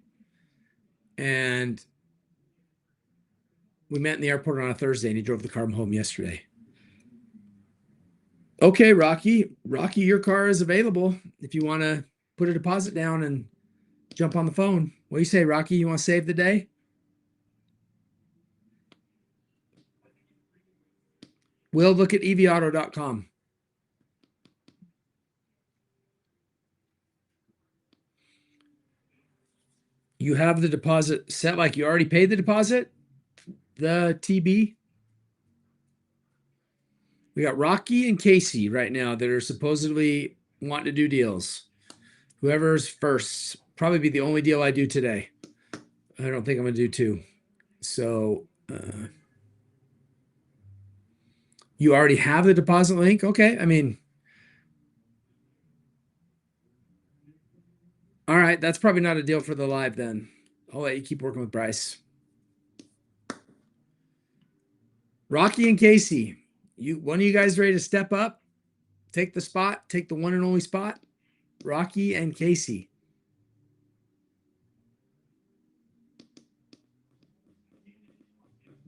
and we met in the airport on a Thursday, and he drove the car home yesterday. Okay, Rocky. Rocky, your car is available if you want to put a deposit down and jump on the phone. What do you say, Rocky? You want to save the day? We'll look at evauto.com. You have the deposit set like you already paid the deposit? The TB? We got Rocky and Casey right now that are supposedly wanting to do deals. Whoever's first, probably be the only deal I do today. I don't think I'm going to do two. So you already have the deposit link? Okay. I mean, all right. That's probably not a deal for the live then. I'll let you keep working with Bryce. Rocky and Casey, one of you guys ready to step up? Take the spot, take the one and only spot? Rocky and Casey.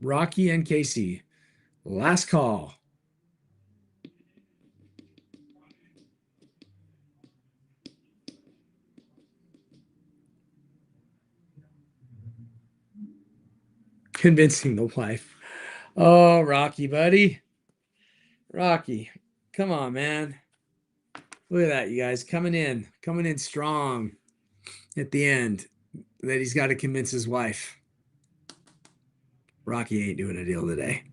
Rocky and Casey. Last call. Convincing the wife. Oh, Rocky, buddy. Rocky, come on, man. Look at that, you guys. Coming in strong at the end. That he's got to convince his wife. Rocky ain't doing a deal today.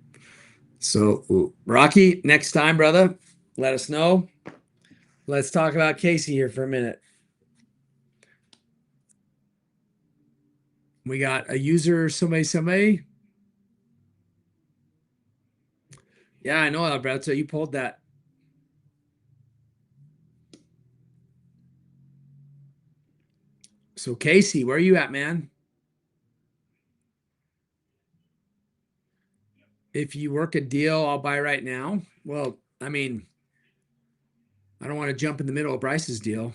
So, Rocky, next time, brother, let us know. Let's talk about Casey here for a minute. We got a user, somebody. Yeah, I know, Alberto. You pulled that. So, Casey, where are you at, man? If you work a deal, I'll buy right now. Well, I mean, I don't want to jump in the middle of Bryce's deal.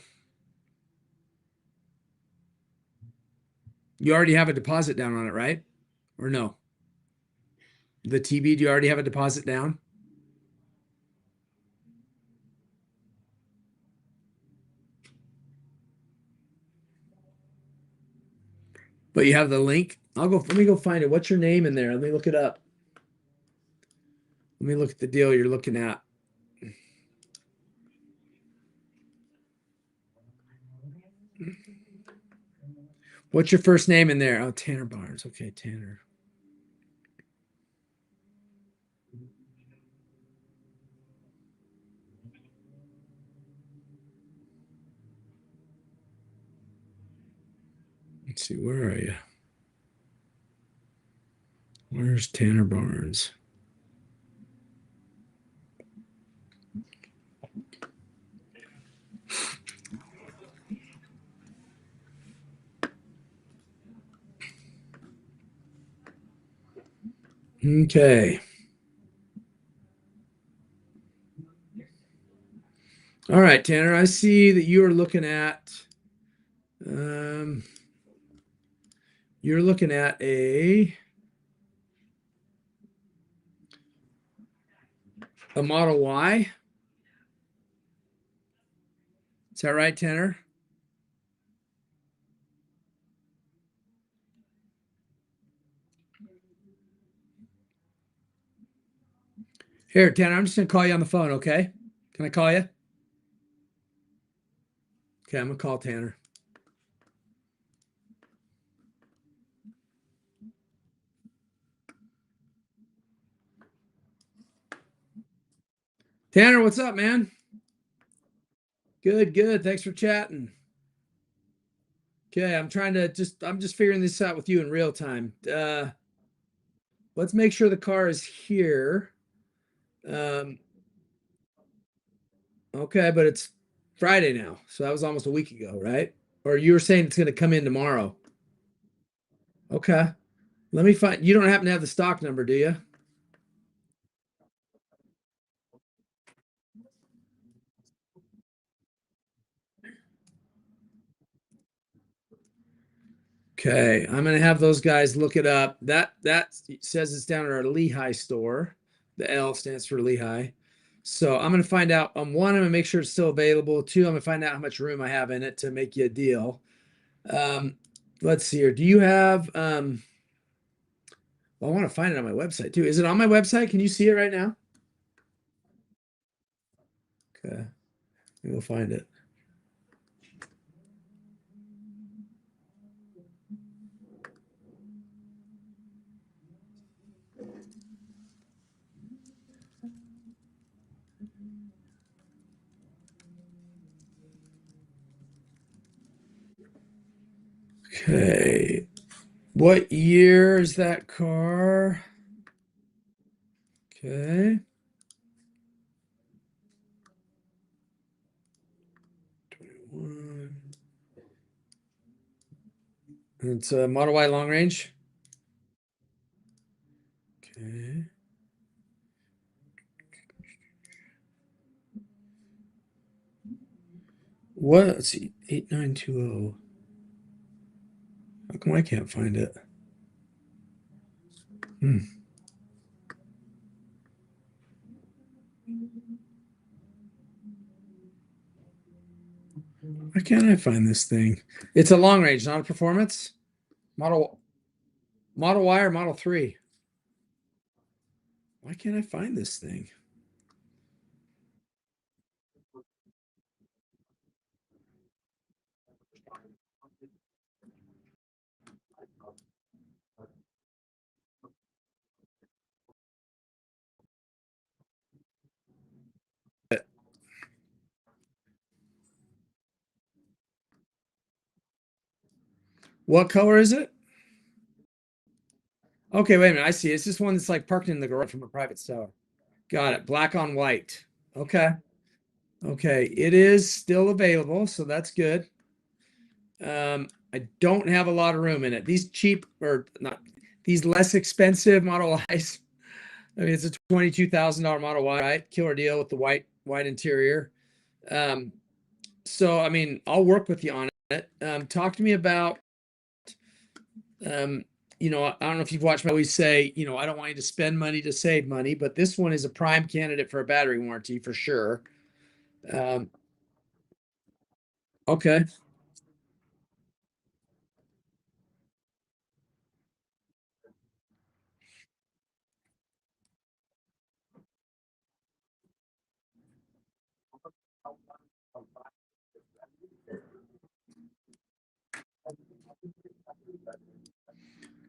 You already have a deposit down on it, right? Or no? The TB, do you already have a deposit down? But you have the link. Let me go find it. What's your name in there? Let me look it up. Let me look at the deal you're looking at. What's your first name in there? Oh, Tanner Barnes. Okay, Tanner. Let's see, where are you? Where's Tanner Barnes? Okay. All right, Tanner. I see that you are looking at you're looking at a Model Y. Is that right, Tanner? Here, Tanner, I'm just gonna call you on the phone, okay? Can I call you? Okay, I'm gonna call Tanner. Tanner, what's up, man? Good, good. Thanks for chatting. Okay, I'm just figuring this out with you in real time. Let's make sure the car is here. Okay, but it's Friday now, so that was almost a week ago, right? Or you were saying it's gonna come in tomorrow. Okay. Let me find, you don't happen to have the stock number, do you? Okay, I'm gonna have those guys look it up. That says it's down at our Lehigh store. The L stands for Lehigh. So I'm gonna find out. One, I'm gonna make sure it's still available. Two, I'm gonna find out how much room I have in it to make you a deal. Let's see here. Do you have well, I want to find it on my website too. Is it on my website? Can you see it right now? Okay. Let me go find it. Okay. What year is that car? Okay. 21. It's a Model Y long range. Okay. What? Let's see. 8920. How come I can't find it? Hmm. Why can't I find this thing? It's a long range, not a performance. Model Y or Model 3. Why can't I find this thing? What color is it? Okay, wait a minute. I see. It's this one that's like parked in the garage from a private seller. Got it. Black on white. Okay. Okay. It is still available, so that's good. I don't have a lot of room in it. These cheap or not these less expensive Model Ys. I mean, it's a $22,000 Model Y, right? Killer deal with the white interior. Um, so I mean, I'll work with you on it. Talk to me about um, I don't know if you've watched me always say, I don't want you to spend money to save money, but this one is a prime candidate for a battery warranty for sure. Um, okay.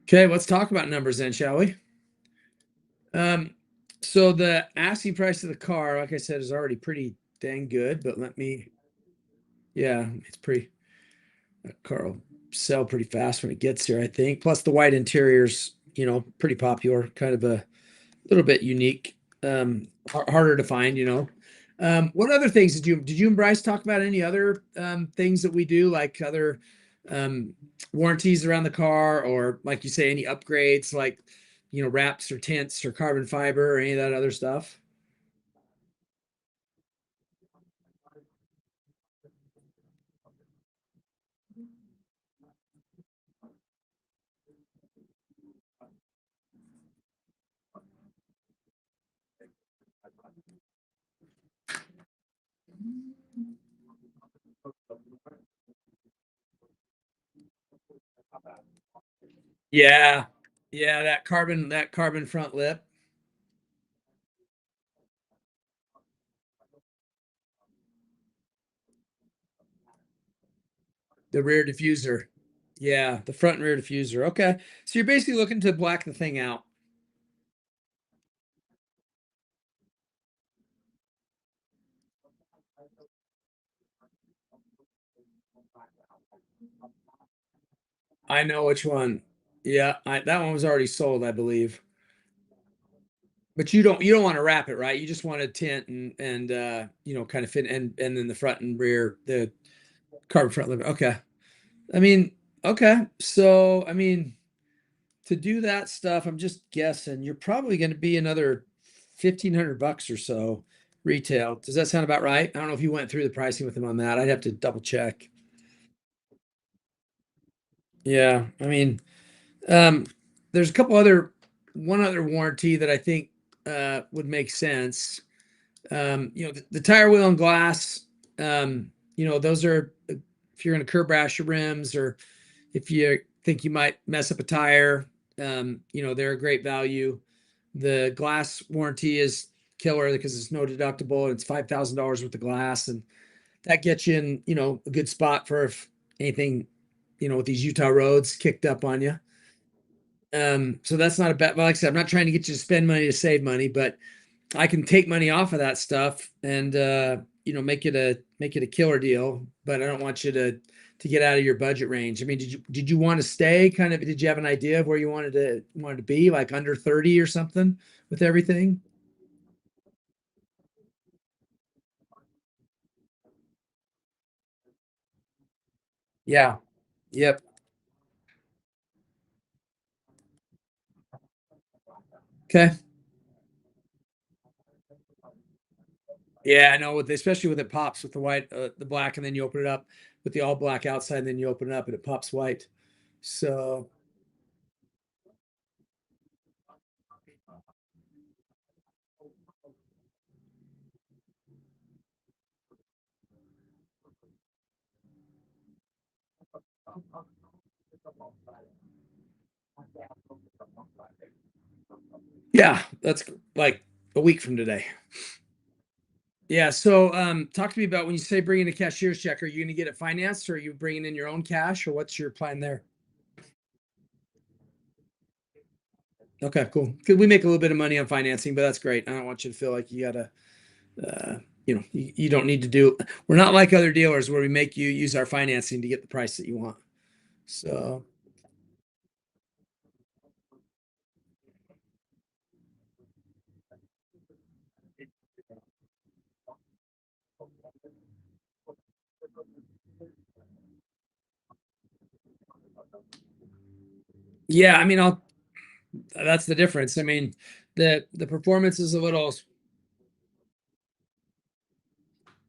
Okay, let's talk about numbers then, shall we? Um, so the asking price of the car, like I said, is already pretty dang good, but yeah, it's pretty, that car will sell pretty fast when it gets here, I think. Plus the white interior's, pretty popular, kind of a little bit unique, harder to find. What other things did you and Bryce talk about any other things that we do, like other um, warranties around the car, or like you say, any upgrades like wraps or tints or carbon fiber or any of that other stuff? Yeah, yeah, that carbon front lip, the rear diffuser. Yeah, the front and rear diffuser. Okay, so you're basically looking to black the thing out. I know which one. Yeah, that one was already sold, I believe. But you don't want to wrap it, right? You just want to tint and kind of fit and then the front and rear, the carbon front lip. Okay. I mean, okay. So I mean, to do that stuff, I'm just guessing you're probably going to be another $1,500 or so retail. Does that sound about right? I don't know if you went through the pricing with him on that. I'd have to double check. Yeah, I mean, um, there's one other warranty that I think would make sense. The tire wheel and glass, those are, if you're going to curb rash your rims, or if you think you might mess up a tire, they're a great value. The glass warranty is killer because it's no deductible and it's $5,000 worth of glass. And that gets you in, a good spot for if anything, with these Utah roads kicked up on you. So that's not a bad, well, like I said, I'm not trying to get you to spend money to save money, but I can take money off of that stuff and make it a killer deal, but I don't want you to to get out of your budget range. I mean, did you want to stay kind of, did you have an idea of where you wanted to be, like under 30 or something with everything? Yeah. Yep. Okay. Yeah, I know with especially with it pops with the white, the black, and then you open it up with the all black outside, and then you open it up and it pops white. So yeah, that's like a week from today. Yeah. So talk to me about when you say bringing a cashier's check, are you going to get it financed or are you bringing in your own cash or what's your plan there? Okay, cool. Because we make a little bit of money on financing, but that's great. I don't want you to feel like you gotta, you don't need to do. We're not like other dealers where we make you use our financing to get the price that you want. So yeah, I mean, that's the difference. I mean, the performance is a little,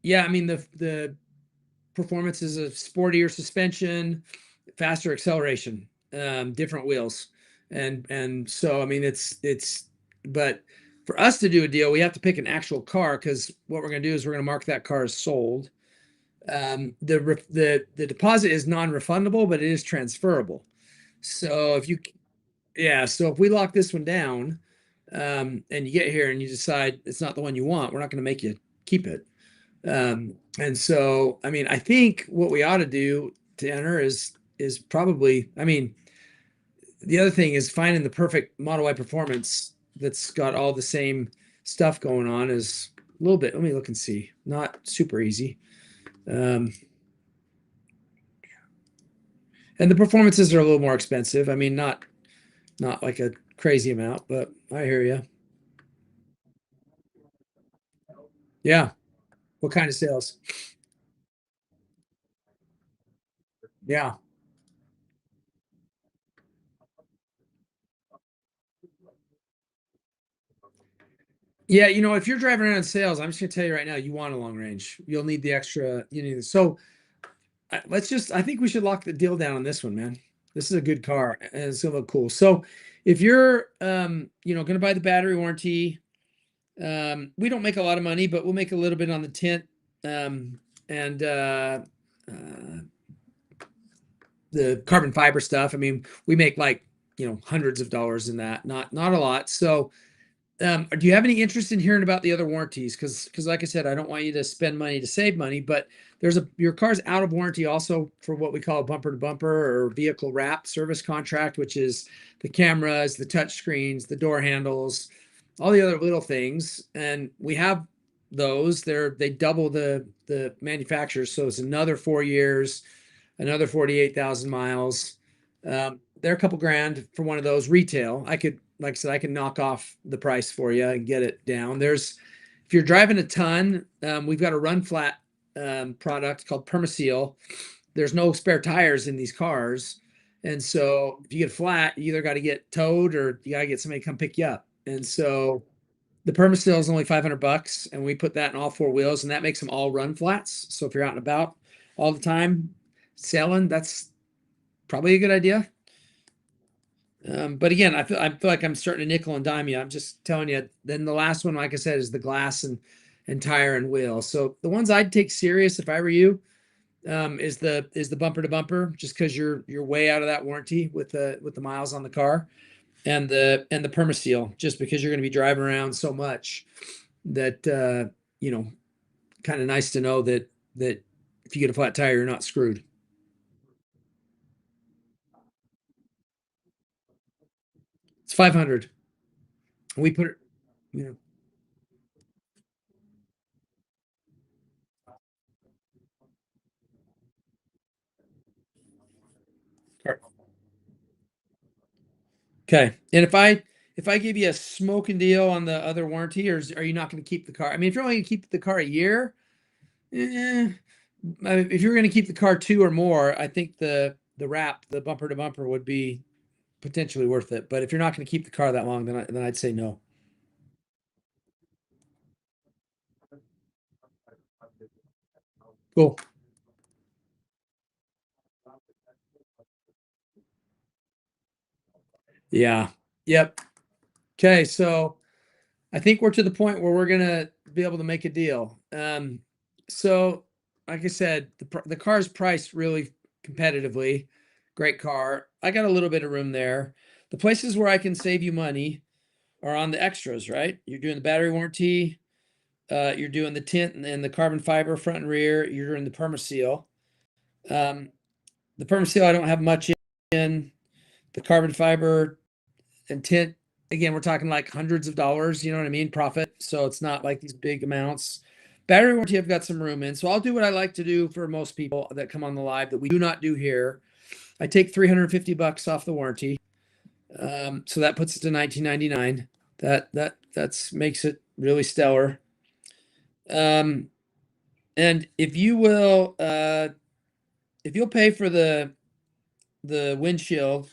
yeah. I mean, the performance is a sportier suspension, faster acceleration, different wheels, and so I mean but for us to do a deal, we have to pick an actual car because what we're going to do is we're going to mark that car as sold. The deposit is non-refundable, but it is transferable. So if you yeah, so if we lock this one down, and you get here and you decide it's not the one you want, we're not going to make you keep it. And so, I mean, I think what we ought to do, Tanner, is probably, I mean, the other thing is finding the perfect Model Y performance that's got all the same stuff going on is a little bit. Let me look and see. Not super easy. Um, and the performances are a little more expensive. I mean, not like a crazy amount, but I hear you. Yeah. What kind of sales? Yeah. Yeah, if you're driving around in sales, I'm just gonna tell you right now, you want a long range. You'll need the extra. You need so. Let's just. I think we should lock the deal down on this one, man. This is a good car, and it's gonna look cool. So, if you're, gonna buy the battery warranty, we don't make a lot of money, but we'll make a little bit on the tint, and uh, the carbon fiber stuff. I mean, we make like hundreds of dollars in that, not a lot. So do you have any interest in hearing about the other warranties? Because like I said, I don't want you to spend money to save money, but your car's out of warranty also for what we call a bumper to bumper or vehicle wrap service contract, which is the cameras, the touch screens, the door handles, all the other little things. And we have those. They double the manufacturers, so it's another 4 years, another 48,000 miles. They're a couple grand for one of those retail. Like I said, I can knock off the price for you and get it down. If you're driving a ton, we've got a run flat product called Permaseal. There's no spare tires in these cars. And so if you get flat, you either got to get towed or you got to get somebody to come pick you up. And so the Permaseal is only $500 and we put that in all four wheels and that makes them all run flats. So if you're out and about all the time selling, that's probably a good idea. But again, I feel like I'm starting to nickel and dime you. I'm just telling you. Then the last one, like I said, is the glass and tire and wheel. So the ones I'd take serious if I were you, is the bumper to bumper, just because you're way out of that warranty with the miles on the car, and the Permaseal, just because you're going to be driving around so much that you know, kind of nice to know that if you get a flat tire, you're not screwed. It's 500. We put it, you know, Okay. And if I give you a smoking deal on the other warranty, are you not going to keep the car? I mean, if you're only going to keep the car a year, if you're going to keep the car 2 or more, I think the wrap, the bumper to bumper, would be potentially worth it. But if you're not going to keep the car that long, then I'd say no. Cool. Yeah. Yep. Okay. So I think we're to the point where we're gonna be able to make a deal. So like I said, the car's priced really competitively. Great car. I got a little bit of room there. The places where I can save you money are on the extras, right? You're doing the battery warranty, you're doing the tint and the carbon fiber front and rear, you're doing the PermaSeal. Um, the PermaSeal I don't have much in. The carbon fiber and tint, again, we're talking like hundreds of dollars, you know what I mean? Profit. So it's not like these big amounts. Battery warranty, I've got some room in. So I'll do what I like to do for most people that come on the live that we do not do here. I take $350 off the warranty. So that puts it to $19.99. That's makes it really stellar. And if you'll pay for the windshield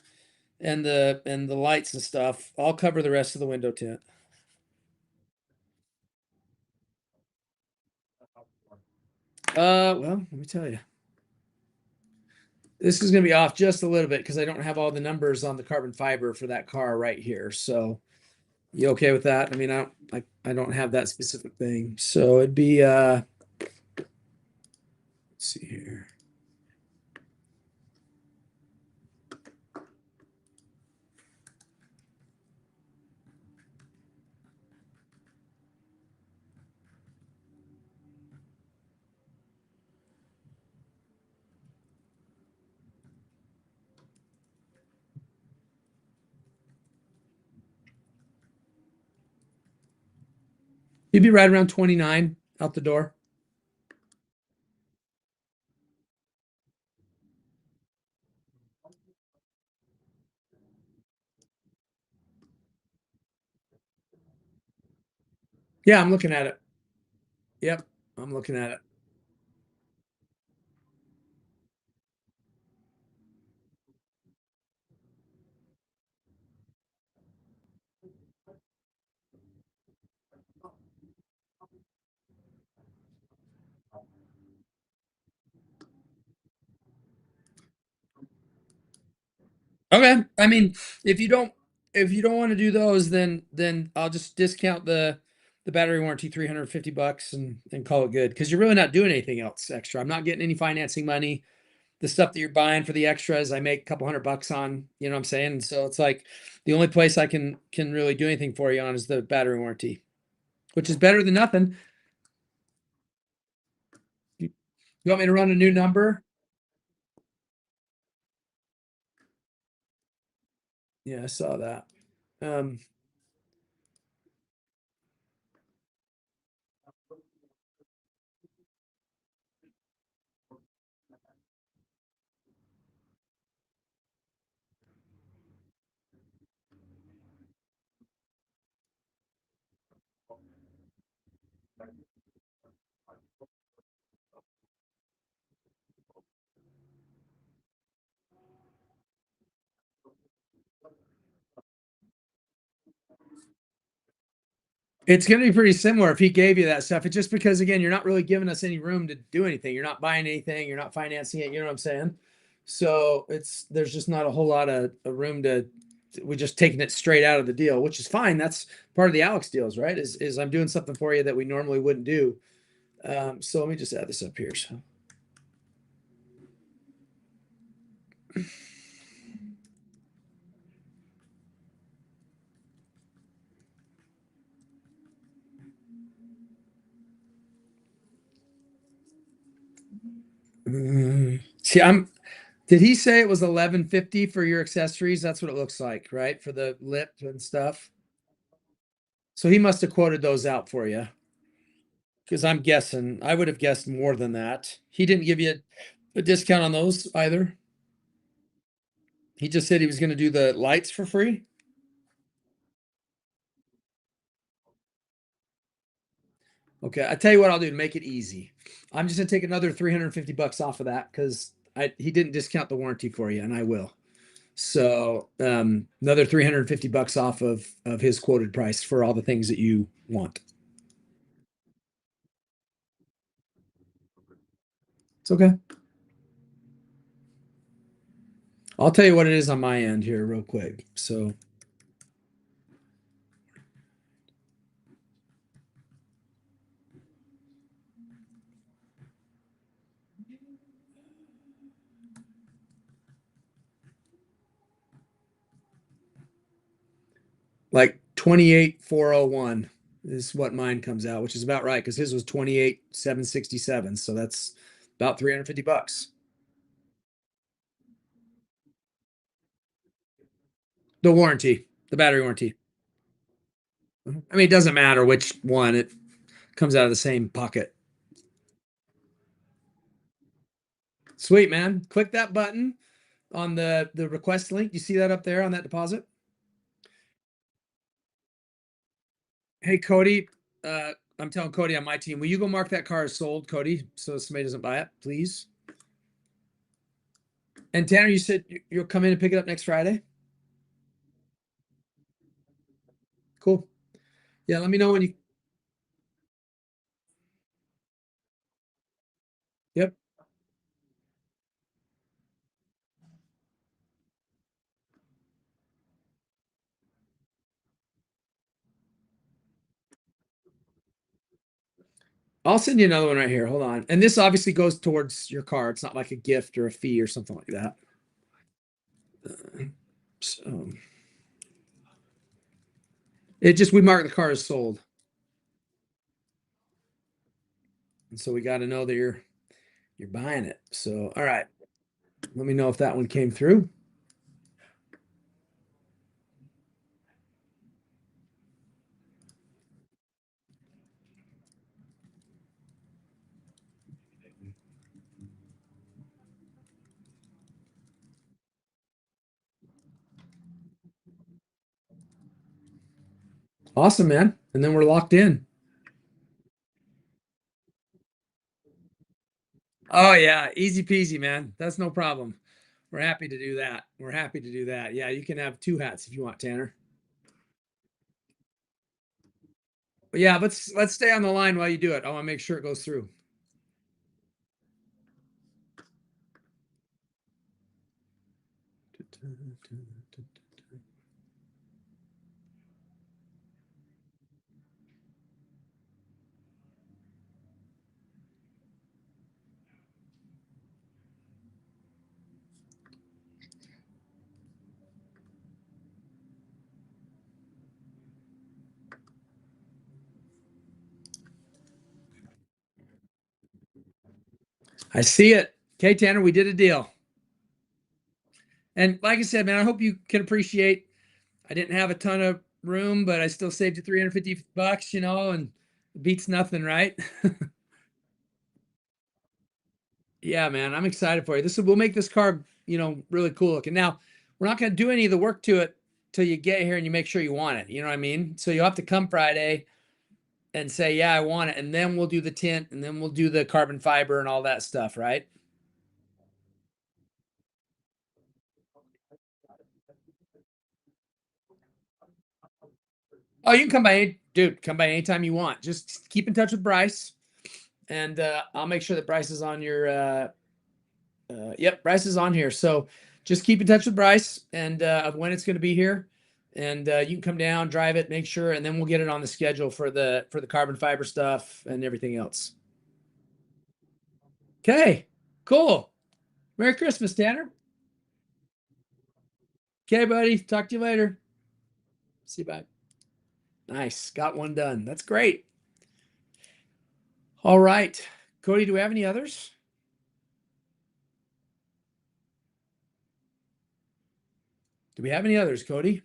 and the lights and stuff, I'll cover the rest of the window tint. Well, let me tell you. This is going to be off just a little bit because I don't have all the numbers on the carbon fiber for that car right here. So, you okay with that? I mean, I don't have that specific thing. So it'd be let's see here. You'd be right around 29 out the door. Yeah, I'm looking at it. Yep, I'm looking at it. Okay. I mean, if you don't want to do those, then I'll just discount the battery warranty $350 and call it good because you're really not doing anything else extra. I'm not getting any financing money. The stuff that you're buying for the extras, I make a couple $100 on, you know what I'm saying? And so it's like the only place I can really do anything for you on is the battery warranty, which is better than nothing. You want me to run a new number? Yeah, I saw that. Um, It's going to be pretty similar if he gave you that stuff. It's just because, again, you're not really giving us any room to do anything. You're not buying anything. You're not financing it. You know what I'm saying? So there's just not a whole lot of room we're just taking it straight out of the deal, which is fine. That's part of the Alex deals, right? Is I'm doing something for you that we normally wouldn't do. So let me just add this up here. So. See, did he say it was 1150 for your accessories? That's what it looks like, right? For the lip and stuff. So he must have quoted those out for you. Because I'm guessing I would have guessed more than that. He didn't give you a discount on those either. He just said he was going to do the lights for free. Okay, I tell you what I'll do to make it easy. I'm just gonna take another $350 off of that because he didn't discount the warranty for you, and I will. So another $350 off of his quoted price for all the things that you want. It's okay. I'll tell you what it is on my end here real quick. So like 28,401 is what mine comes out, which is about right because his was 28,767. So that's about $350. The warranty, the battery warranty. I mean, it doesn't matter which one, it comes out of the same pocket. Sweet, man. Click that button on the request link. You see that up there on that deposit? Hey, Cody, I'm telling Cody on my team, will you go mark that car as sold, Cody, so somebody doesn't buy it, please? And Tanner, you said you'll come in and pick it up next Friday? Cool. Yeah, let me know when you. Yep. I'll send you another one right here. Hold on. And this obviously goes towards your car. It's not like a gift or a fee or something like that. So it just, we mark the car as sold. And so we got to know that you're buying it. So, all right. Let me know if that one came through. Awesome, man. And then we're locked in. Oh yeah, easy peasy, man. That's no problem. We're happy to do that. We're happy to do that. Yeah, you can have two hats if you want, Tanner. But yeah, let's stay on the line while you do it. I want to make sure it goes through. I see it. Okay, Tanner, we did a deal. And like I said, man, I hope you can appreciate I didn't have a ton of room, but I still saved you $350, and it beats nothing, right? Yeah, man, I'm excited for you. We'll make this car, really cool looking. Now, we're not going to do any of the work to it till you get here and you make sure you want it. You know what I mean? So you'll have to come Friday and say, yeah, I want it. And then we'll do the tint and then we'll do the carbon fiber and all that stuff, right? Oh, you can come by, dude, come by anytime you want. Just keep in touch with Bryce and I'll make sure that Bryce is on your, yep, Bryce is on here. So just keep in touch with Bryce and of when it's going to be here. And you can come down, drive it, make sure, and then we'll get it on the schedule for the carbon fiber stuff and everything else. Okay, cool. Merry Christmas, Tanner. Okay, buddy. Talk to you later. See you. Bye. Nice. Got one done. That's great. All right. Cody, do we have any others? Do we have any others, Cody?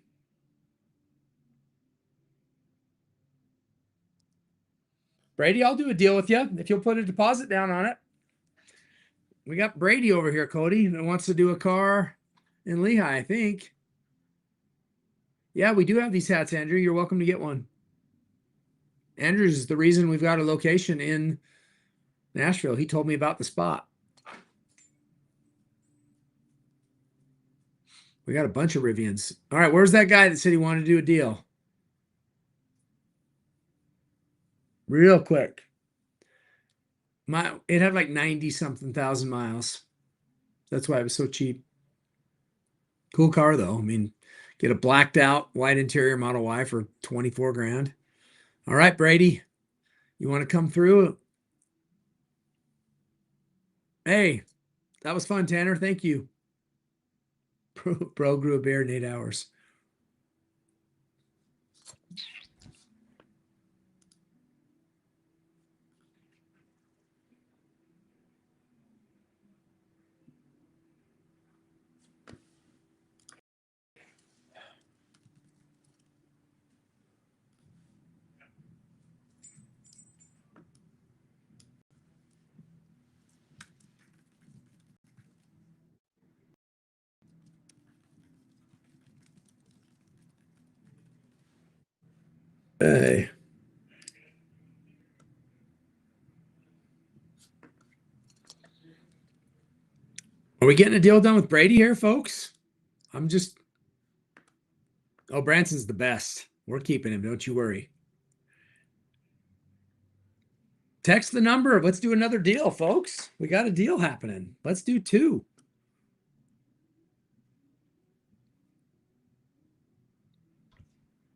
Brady, I'll do a deal with you if you'll put a deposit down on it. We got Brady over here, Cody, that wants to do a car in Lehigh, I think. Yeah, we do have these hats, Andrew. You're welcome to get one. Andrew's is the reason we've got a location in Nashville. He told me about the spot. We got a bunch of Rivians. All right, where's that guy that said he wanted to do a deal? Real quick. It had like 90 something thousand miles. That's why it was so cheap. Cool car though. I mean, get a blacked out white interior Model Y for 24 grand. All right, Brady. You want to come through? Hey, that was fun, Tanner. Thank you. Bro grew a beard in 8 hours. Hey. Are we getting a deal done with Brady here, folks? I'm just. Oh, Branson's the best. We're keeping him. Don't you worry. Text the number. Let's do another deal, folks. We got a deal happening. Let's do 2.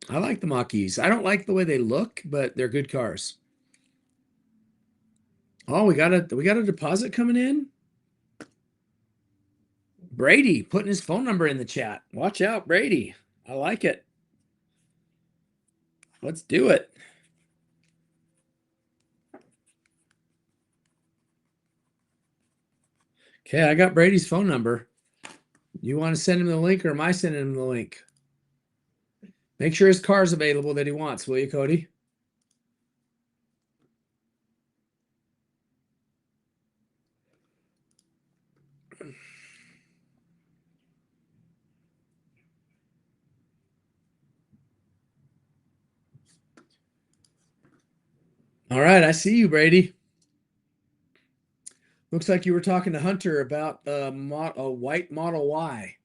I like the Mach-E's. I don't like the way they look, but they're good cars. Oh, we got a deposit coming in. Brady putting his phone number in the chat. Watch out, Brady. I like it. Let's do it. Okay, I got Brady's phone number. You want to send him the link, or am I sending him the link? Make sure his car is available that he wants, will you, Cody? All right, I see you, Brady. Looks like you were talking to Hunter about a white Model Y.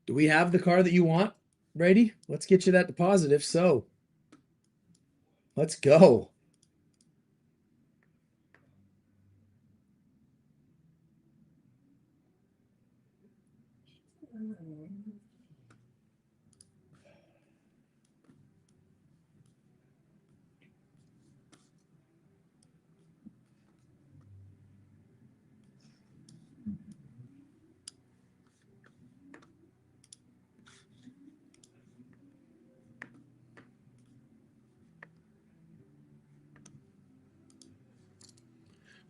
Do we have the car that you want, Brady? Let's get you that deposit. If so, let's go.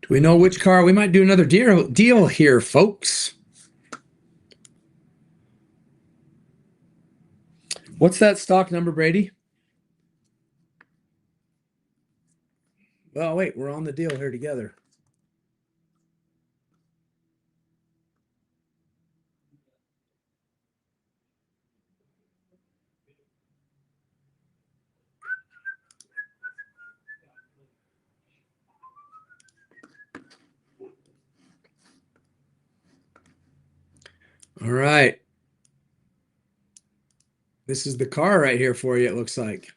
Do we know which car? We might do another deal here, folks. What's that stock number, Brady? Well, wait, we're on the deal here together. All right. This is the car right here for you, it looks like.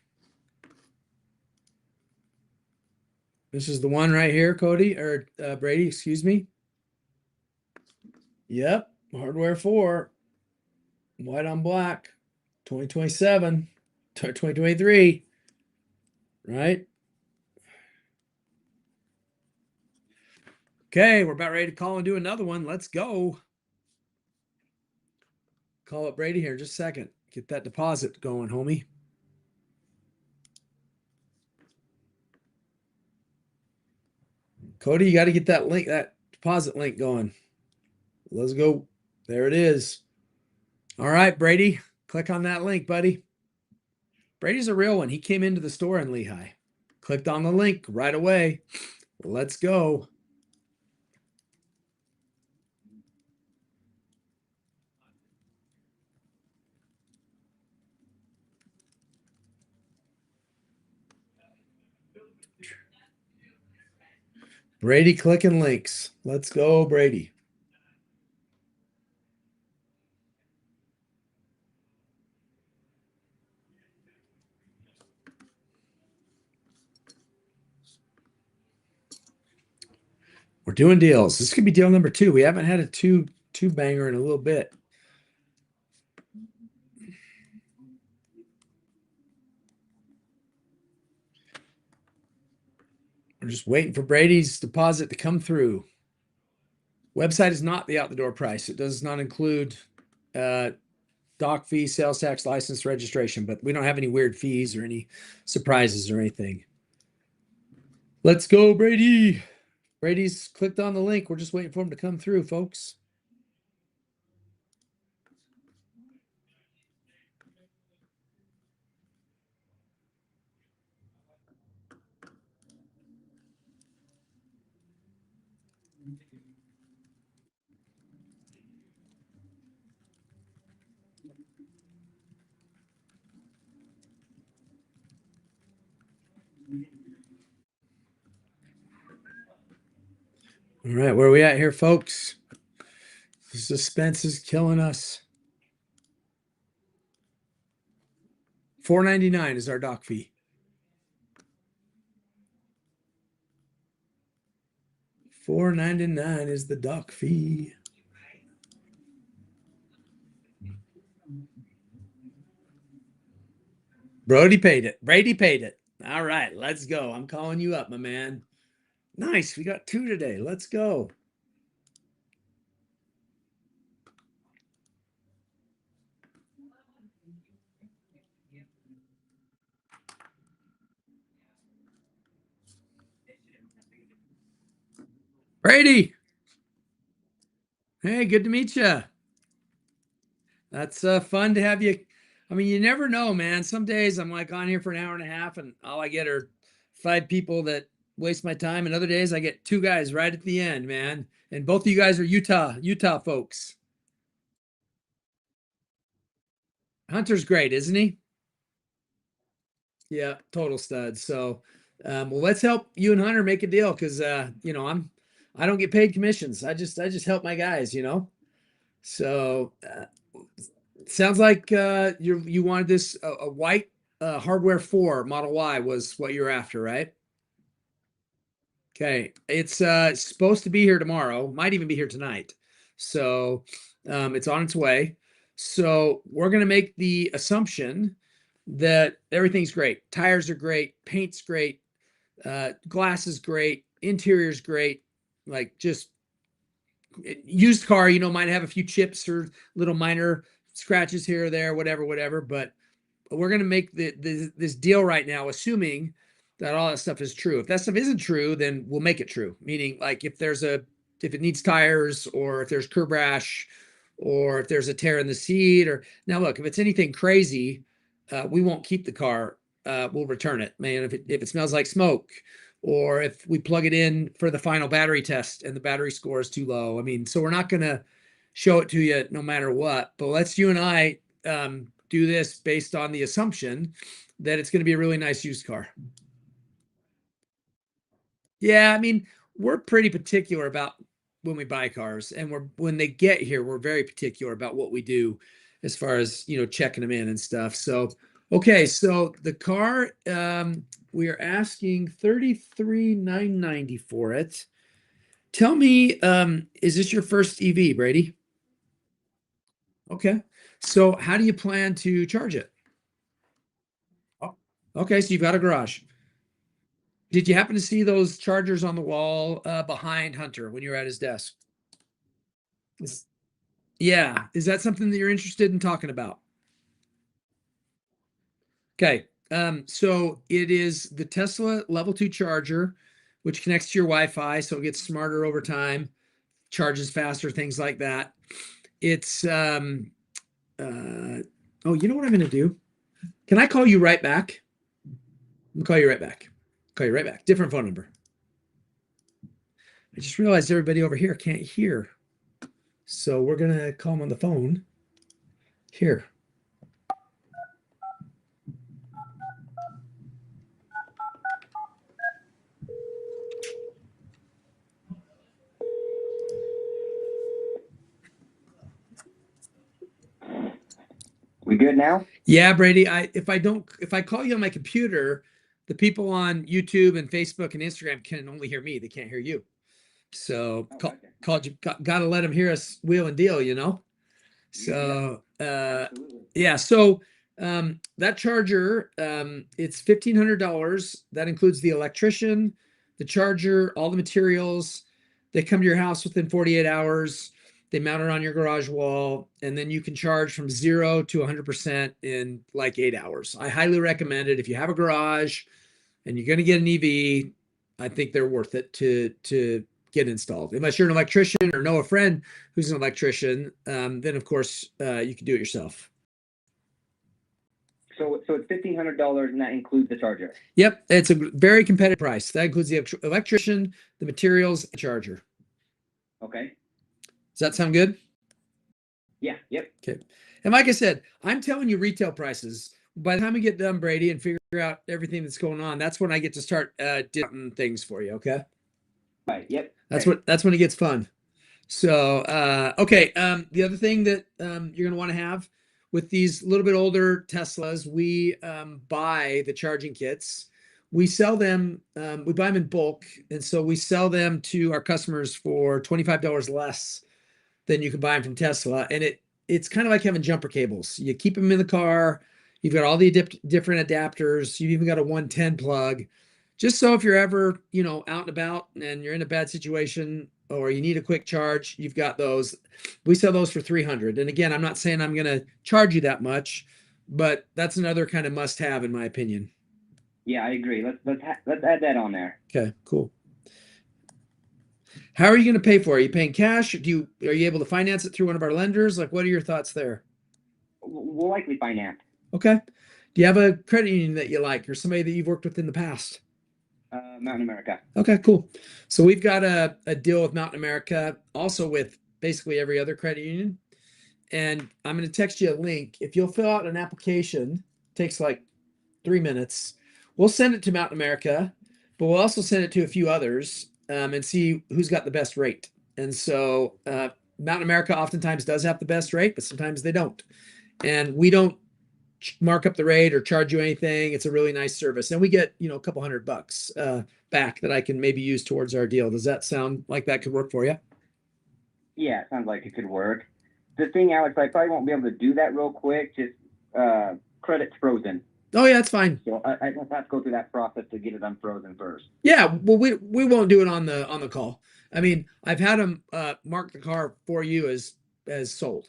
This is the one right here, Cody, or Brady, excuse me. Yep, hardware 4. White on black. 2027. 2023. Right? Okay, we're about ready to call and do another one. Let's go. Call up Brady here in just a second. Get that deposit going, homie. Cody, you got to get that link, that deposit link going. Let's go. There it is. All right, Brady. Click on that link, buddy. Brady's a real one. He came into the store in Lehigh. Clicked on the link right away. Let's go. Brady clicking links. Let's go, Brady. We're doing deals. This could be deal number 2. We haven't had a two banger in a little bit. We're just waiting for Brady's deposit to come through. Website is not the out the door price. It does not include doc fee, sales tax, license, registration, but we don't have any weird fees or any surprises or anything. Let's go, Brady. Brady's clicked on the link. We're just waiting for him to come through, folks. All right, where are we at here, folks? The suspense is killing us. $4.99 is our doc fee. $4.99 is the doc fee. Brody paid it. Brady paid it. All right, let's go. I'm calling you up, my man. Nice. We got 2 today. Let's go. Brady. Hey, good to meet you. That's fun to have you. I mean, you never know, man. Some days I'm like on here for an hour and a half and all I get are 5 people that waste my time. And other days I get 2 guys right at the end, man. And both of you guys are Utah folks. Hunter's great, isn't he? Yeah, total stud. So, well, let's help you and Hunter make a deal because, you know, I don't get paid commissions. I just help my guys, you know. So, sounds like you wanted this a white hardware 4 Model Y was what you're after, right? Okay, it's supposed to be here tomorrow. Might even be here tonight. So, it's on its way. So we're gonna make the assumption that everything's great. Tires are great, paint's great, glass is great, interior's great. Like just used car, you know, might have a few chips or little minor scratches here or there, whatever. But we're going to make this deal right now, assuming that all that stuff is true. If that stuff isn't true, then we'll make it true. Meaning, like if it needs tires, or if there's curb rash, or if there's a tear in the seat, or now look, if it's anything crazy, we won't keep the car. We'll return it, man. If it smells like smoke, or if we plug it in for the final battery test and the battery score is too low. I mean, so we're not going to show it to you no matter what. But let's you and I do this based on the assumption that it's going to be a really nice used car. Yeah, I mean, we're pretty particular about when we buy cars, and when they get here, we're very particular about what we do as far as, you know, checking them in and stuff. So, okay, so the car, we are asking $33,990 for it. Tell me, is this your first EV, Brady? Okay. So how do you plan to charge it? Oh, okay, so you've got a garage. Did you happen to see those chargers on the wall behind Hunter when you were at his desk? Yeah. Is that something that you're interested in talking about? Okay. So it is the Tesla Level 2 charger, which connects to your Wi-Fi, so it gets smarter over time, charges faster, things like that. It's oh, you know what I'm gonna do? Can I call you right back? I'll call you right back. Call you right back. Different phone number. I just realized everybody over here can't hear. So we're gonna call them on the phone. Here. We good now? Yeah, Brady. If I call you on my computer, the people on YouTube and Facebook and Instagram can only hear me. They can't hear you. So Oh, call, gotcha. called you. Got to let them hear us wheel and deal. You know. So Absolutely. yeah. So that charger, it's $1,500. That includes the electrician, the charger, all the materials. They come to your house within 48 hours. They mount it on your garage wall, and then you can charge from 0 to 100% in like 8 hours. I highly recommend it. If you have a garage and you're going to get an EV, I think they're worth it to get installed. Unless you're an electrician or know a friend who's an electrician, then of course you can do it yourself. So it's $1,500, and that includes the charger. Yep, it's a very competitive price. That includes the electrician, the materials, and charger. Okay. Does that sound good? Yeah. Yep. Okay. And like I said, I'm telling you retail prices. By the time we get done, Brady, and figure out everything that's going on, that's when I get to start discounting things for you. Okay. Right. Yep. That's when it gets fun. So okay. The other thing that you're gonna want to have with these little bit older Teslas, we buy the charging kits. We sell them. We buy them in bulk, and so we sell them to our customers for $25 less than you can buy them from Tesla. And it's kind of like having jumper cables. You keep them in the car. You've got all the different adapters. You've even got a 110 plug, just so if you're ever, out and about and you're in a bad situation or you need a quick charge, you've got those. We sell those for $300. And again, I'm not saying I'm going to charge you that much, but that's another kind of must-have in my opinion. Yeah, I agree. Let's add that on there. Okay, cool. How are you going to pay for it? Are you paying cash? Are you able to finance it through one of our lenders? Like, what are your thoughts there? We'll likely finance. Okay. Do you have a credit union that you like or somebody that you've worked with in the past? Mountain America. Okay, cool. So we've got a deal with Mountain America, also with basically every other credit union. And I'm going to text you a link. If you'll fill out an application, it takes like 3 minutes. We'll send it to Mountain America, but we'll also send it to a few others and see who's got the best rate. And so Mountain America oftentimes does have the best rate, but sometimes they don't. And we don't mark up the rate or charge you anything. It's a really nice service. And we get, a couple $100 back that I can maybe use towards our deal. Does that sound like that could work for you? Yeah, it sounds like it could work. The thing, Alex, I probably won't be able to do that real quick. Just credit's frozen. Oh yeah, that's fine. So I have to go through that process to get it unfrozen first. Yeah, well, we won't do it on the call. I mean, I've had them mark the car for you as sold.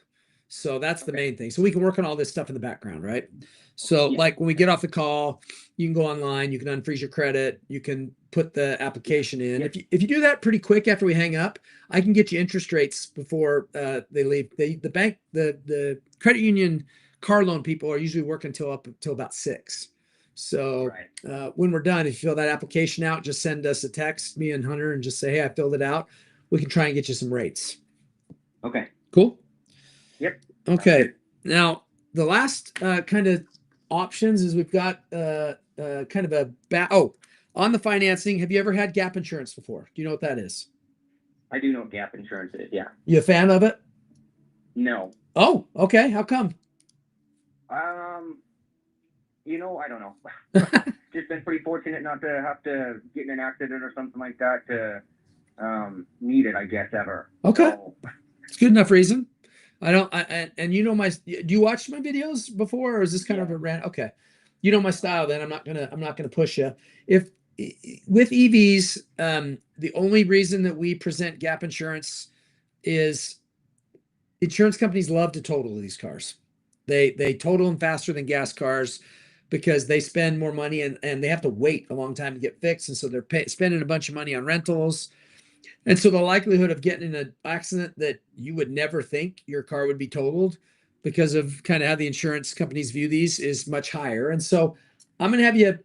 So that's the main thing. So we can work on all this stuff in the background, right? So Yeah. like when we get off the call, you can go online, you can unfreeze your credit, you can put the application in. Yeah. If you do that pretty quick after we hang up, I can get you interest rates before they leave. The bank, the credit union car loan people are usually working until about 6. So Right. when we're done, if you fill that application out, just send us a text, me and Hunter, and just say, hey, I filled it out. We can try and get you some rates. Okay. Cool. Yep. Okay. Now the last kind of options is we've got kind of on the financing. Have you ever had gap insurance before? Do you know what that is? I do know what gap insurance is. Yeah. You a fan of it? No. Oh, okay. How come? I don't know. Just been pretty fortunate not to have to get in an accident or something like that to need it, I guess, ever. Okay. So, It's good enough reason. And do you watch my videos before, or is this kind of a rant? Okay. You know my style, then I'm not gonna push you. If with EVs, the only reason that we present gap insurance is insurance companies love to total these cars. They total them faster than gas cars because they spend more money and they have to wait a long time to get fixed. And so they're spending a bunch of money on rentals. And so the likelihood of getting in an accident that you would never think your car would be totaled because of kind of how the insurance companies view these is much higher. And so I'm going to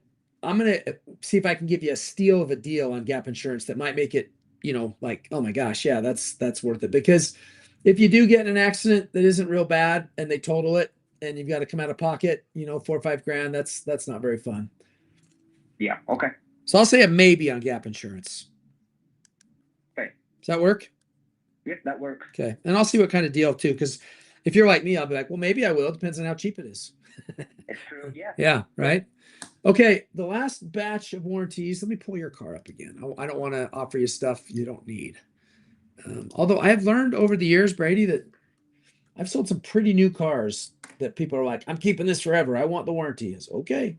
see if I can give you a steal of a deal on gap insurance that might make it, like, oh my gosh, yeah, that's worth it. Because if you do get in an accident that isn't real bad and they total it and you've got to come out of pocket, $4 or $5 grand, that's not very fun. yeah. Okay. So I'll say a maybe on gap insurance. Okay. Does that work? Yep, that works. Okay. And I'll see what kind of deal too, because if you're like me, I'll be like, well, maybe I will. Depends on how cheap it is. It's true. Yeah. Yeah, right. Okay, the last batch of warranties. Let me pull your car up again. I don't want to offer you stuff you don't need. Although I have learned over the years, Brady, that I've sold some pretty new cars that people are like, I'm keeping this forever. I want the warranty. It's okay.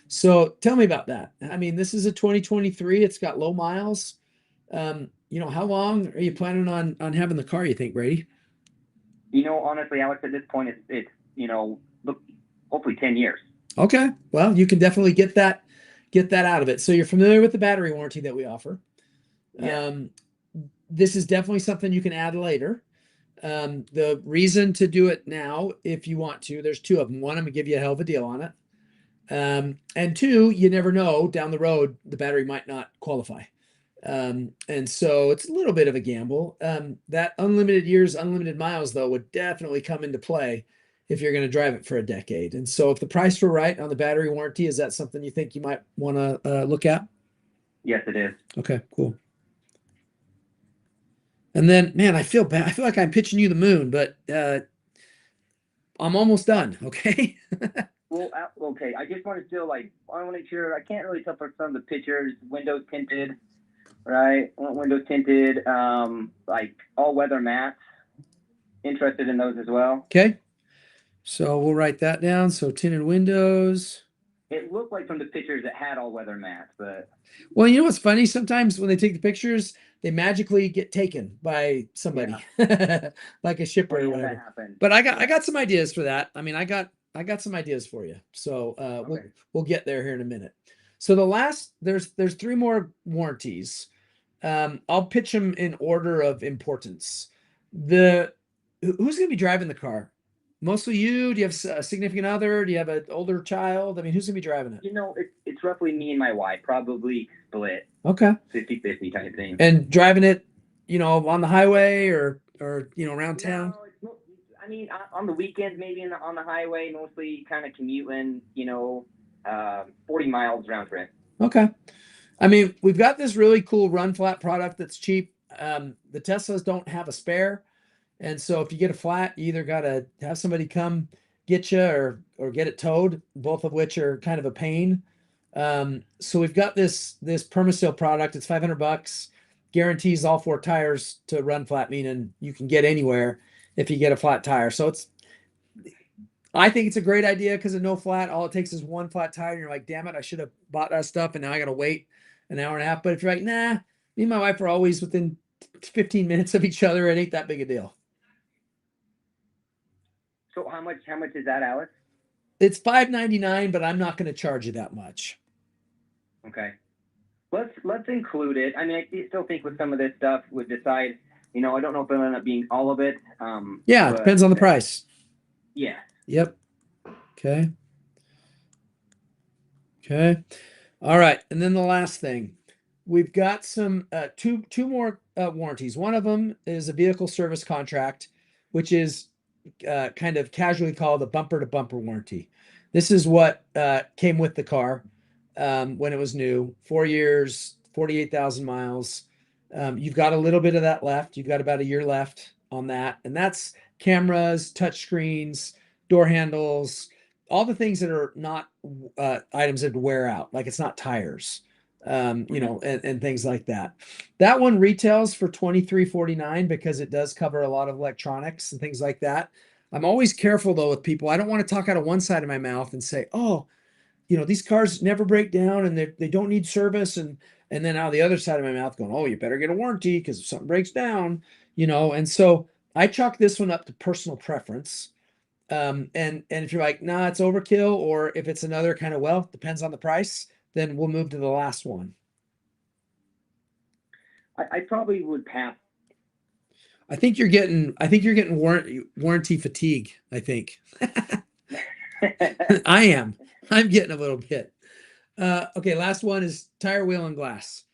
So tell me about that. I mean, this is a 2023. It's got low miles. How long are you planning on having the car, you think, Brady? Honestly, Alex, at this point, it's look, hopefully 10 years. Okay. Well, you can definitely get that out of it. So you're familiar with the battery warranty that we offer. Yeah. This is definitely something you can add later. The reason to do it now, if you want to, there's two of them. One, I'm gonna give you a hell of a deal on it. And two, you never know, down the road, the battery might not qualify. And so it's a little bit of a gamble. That unlimited years, unlimited miles, though, would definitely come into play if you're going to drive it for a decade. And so if the price were right on the battery warranty, is that something you think you might want to look at? Yes, it is. Okay, cool. And then, man, I feel bad. I feel like I'm pitching you the moon, but I'm almost done. Okay. Well, okay. I just want to still I want to make sure. I can't really tell from some of the pictures. Windows tinted, right? I want windows tinted. Like all weather mats. Interested in those as well. Okay. So we'll write that down. So tinted windows. It looked like from the pictures it had all weather mats, but well, you know what's funny? Sometimes when they take the pictures, they magically get taken by somebody, like a shipper or whatever. that happened. But I got some ideas for that. I mean, I got some ideas for you. So Okay. we'll get there here in a minute. So there's three more warranties. I'll pitch them in order of importance. Who's going to be driving the car? Mostly you? Do you have a significant other? Do you have an older child? I mean, who's going to be driving it? It's roughly me and my wife, probably split Okay. 50-50 type thing. And driving it, on the highway or around town? No, I mean, on the weekends, maybe on the highway, mostly kind of commuting, 40 miles round trip. Okay. I mean, we've got this really cool run flat product that's cheap. The Teslas don't have a spare. And so if you get a flat, you either got to have somebody come get you or get it towed, both of which are kind of a pain. So we've got this Permaseal product. It's $500, guarantees all four tires to run flat, meaning you can get anywhere if you get a flat tire. So I think it's a great idea because of no flat. All it takes is one flat tire and you're like, damn it, I should have bought that stuff. And now I got to wait an hour and a half. But if you're like, nah, me and my wife are always within 15 minutes of each other, it ain't that big a deal. So how much is that, Alex? It's $599, but I'm not going to charge you that much. Okay. Let's include it. I mean, I still think with some of this stuff would decide, I don't know if it'll end up being all of it. Yeah, it depends on the price. Yeah. Yep. Okay. All right. And then the last thing, we've got some two more warranties. One of them is a vehicle service contract, which is kind of casually called a bumper to bumper warranty. This is what came with the car when it was new. 4 years, 48,000 miles. You've got a little bit of that left. You've got about a year left on that. And that's cameras, touch screens, door handles, all the things that are not items that wear out. Like it's not tires, and things like that. That one retails for $23.49 because it does cover a lot of electronics and things like that. I'm always careful though with people. I don't want to talk out of one side of my mouth and say, oh, these cars never break down and they don't need service. And then out the other side of my mouth going, oh, you better get a warranty because if something breaks down, and so I chalk this one up to personal preference. And if you're like, nah, it's overkill, or if it's another kind of, depends on the price, then we'll move to the last one. I probably would pass. I think you're getting warranty fatigue. I think I'm getting a little bit. Okay. Last one is tire, wheel, and glass.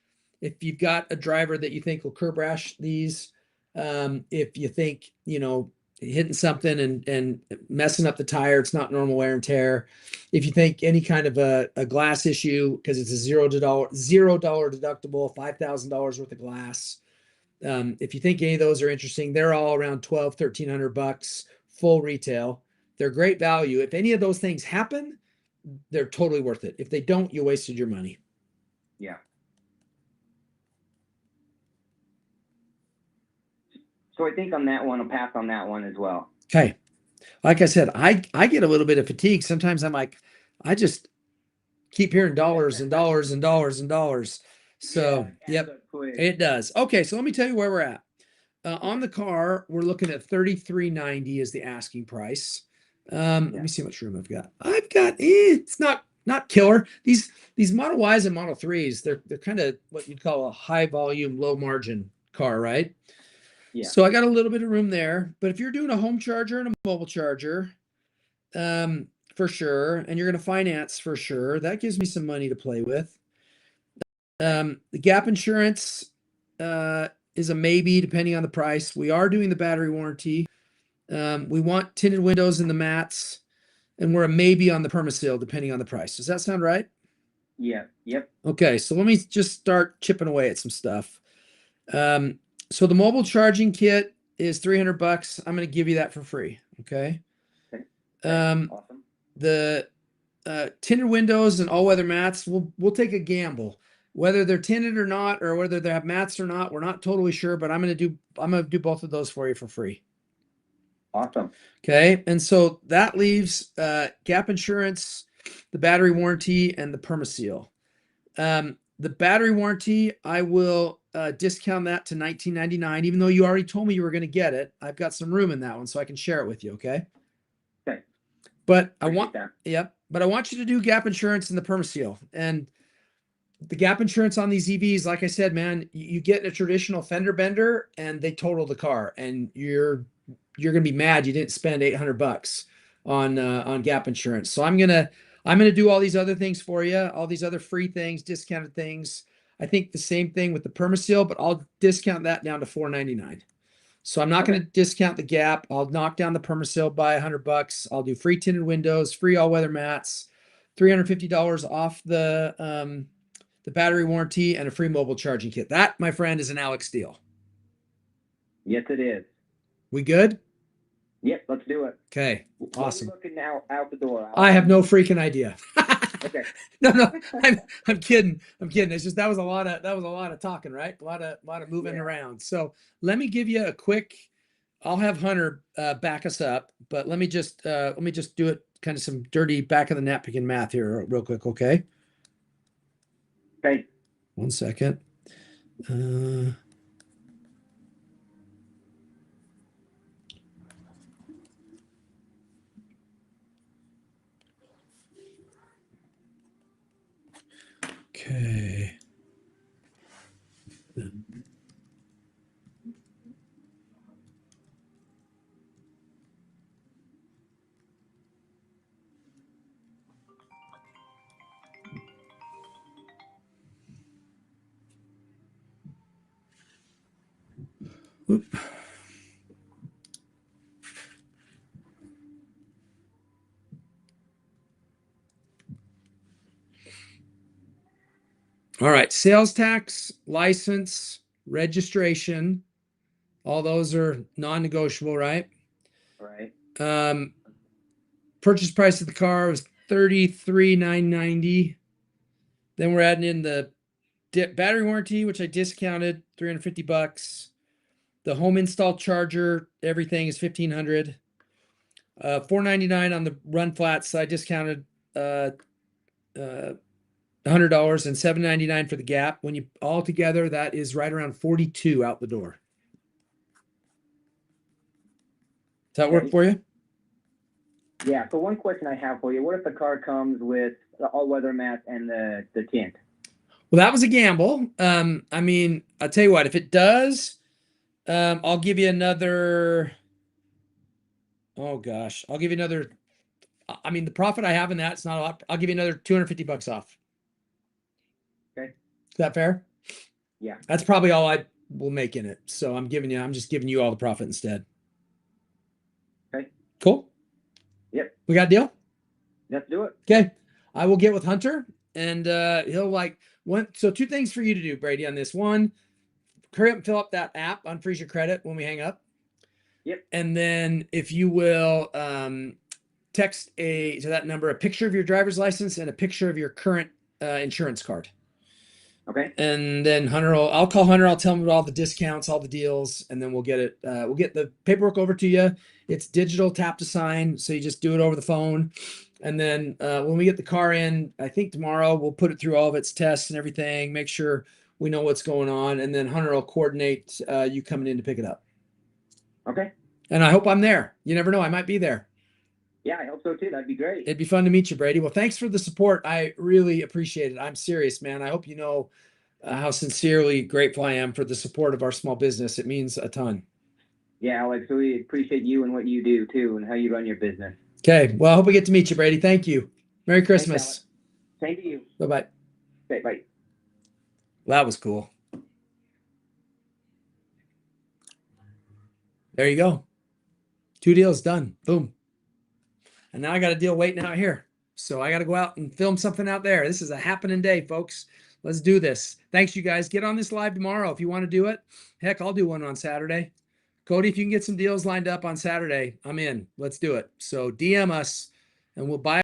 If you've got a driver that you think will curb rash these, if you think, hitting something and messing up the tire, it's not normal wear and tear. If you think any kind of a glass issue, because it's a $0 deductible, $5,000 worth of glass. If you think any of those are interesting, they're all around $1,200-$1,300 full retail. They're great value. If any of those things happen, they're totally worth it. If they don't, you wasted your money. Yeah. So I think on that one, I'll pass on that one as well. Okay. Like I said, I get a little bit of fatigue. Sometimes I'm like, I just keep hearing dollars and dollars and dollars and dollars. So, Yeah, yep, it does. Okay. So let me tell you where we're at. On the car, we're looking at $33.90 is the asking price. Let me see how much room I've got. It's not killer. These Model Ys and Model 3s, they're kind of what you'd call a high volume, low margin car, right? Yeah. So I got a little bit of room there. But if you're doing a home charger and a mobile charger, for sure, and you're going to finance for sure, that gives me some money to play with. The gap insurance is a maybe depending on the price. We are doing the battery warranty. We want tinted windows in the mats, and we're a maybe on the PermaSeal depending on the price. Does that sound right? Yeah. Yep. Okay, so let me just start chipping away at some stuff. So the mobile charging kit is $300. I'm going to give you that for free. Okay. Awesome. The tinted windows and all-weather mats, we'll take a gamble. Whether they're tinted or not, or whether they have mats or not, we're not totally sure, but I'm gonna do both of those for you for free. Awesome. Okay, and so that leaves gap insurance, the battery warranty, and the PermaSeal. The battery warranty, I will discount that to $19.99, even though you already told me you were going to get it. I've got some room in that one, so I can share it with you. Okay. Okay. But but I want you to do gap insurance and the PermaSeal. And the gap insurance on these EVs, like I said, man, you get a traditional fender bender and they total the car, and you're gonna be mad you didn't spend $800 on gap insurance. So I'm gonna do all these other things for you, all these other free things, discounted things. I think the same thing with the PermaSeal, but I'll discount that down to $499. So I'm not going to discount the gap. I'll knock down the PermaSeal by $100. I'll do free tinted windows, free all-weather mats, $350 off the battery warranty, and a free mobile charging kit. That, my friend, is an Alex deal. Yes, it is. We good? Yep, let's do it. Okay, What are awesome. you looking now out the door? I have no freaking idea. Okay. No, I'm kidding. It's just that was a lot of talking, right? A lot of moving around. So let me give you a quick. I'll have Hunter back us up, but let me just do it kind of some dirty back of the napkin math here real quick, okay? Okay. 1 second. Okay. Oop. All right, sales tax, license, registration, all those are non-negotiable, right? Right. Purchase price of the car was $33,990. Then we're adding in the battery warranty, which I discounted, $350. The home install charger, everything is $1,500. $499 on the run flats. I discounted $100 and $799 for the gap. When you all together, that is right around $42 out the door. Does that work for you? Yeah. So one question I have for you: what if the car comes with the all-weather mat and the tint? Well, that was a gamble. I mean, I'll tell you what. If it does, I'll give you another. Oh gosh, I'll give you another. I mean, the profit I have in that, it's not a lot. I'll give you another $250 off. Okay. Is that fair? Yeah. That's probably all I will make in it. So I'm just giving you all the profit instead. Okay. Cool. Yep. We got a deal? Let's do it. Okay. I will get with Hunter and he'll so two things for you to do, Brady, on this. One, hurry up and fill up that app, unfreeze your credit when we hang up. Yep. And then if you will text to that number a picture of your driver's license and a picture of your current insurance card. Okay. And then I'll call Hunter. I'll tell him about all the discounts, all the deals, and then we'll get it. We'll get the paperwork over to you. It's digital, tap to sign, so you just do it over the phone. And then when we get the car in, I think tomorrow we'll put it through all of its tests and everything. Make sure we know what's going on, and then Hunter will coordinate you coming in to pick it up. Okay. And I hope I'm there. You never know, I might be there. Yeah, I hope so too. That'd be great. It'd be fun to meet you, Brady. Well, thanks for the support. I really appreciate it. I'm serious, man. I hope you know how sincerely grateful I am for the support of our small business. It means a ton. Yeah, Alex, we appreciate you and what you do too, and how you run your business. Okay. Well, I hope we get to meet you, Brady. Thank you. Merry Christmas. Same to you. Bye-bye. Okay, bye. Well, that was cool. There you go. 2 deals done. Boom. And now I got a deal waiting out here. So I got to go out and film something out there. This is a happening day, folks. Let's do this. Thanks, you guys. Get on this live tomorrow if you want to do it. Heck, I'll do one on Saturday. Cody, if you can get some deals lined up on Saturday, I'm in. Let's do it. So DM us and we'll buy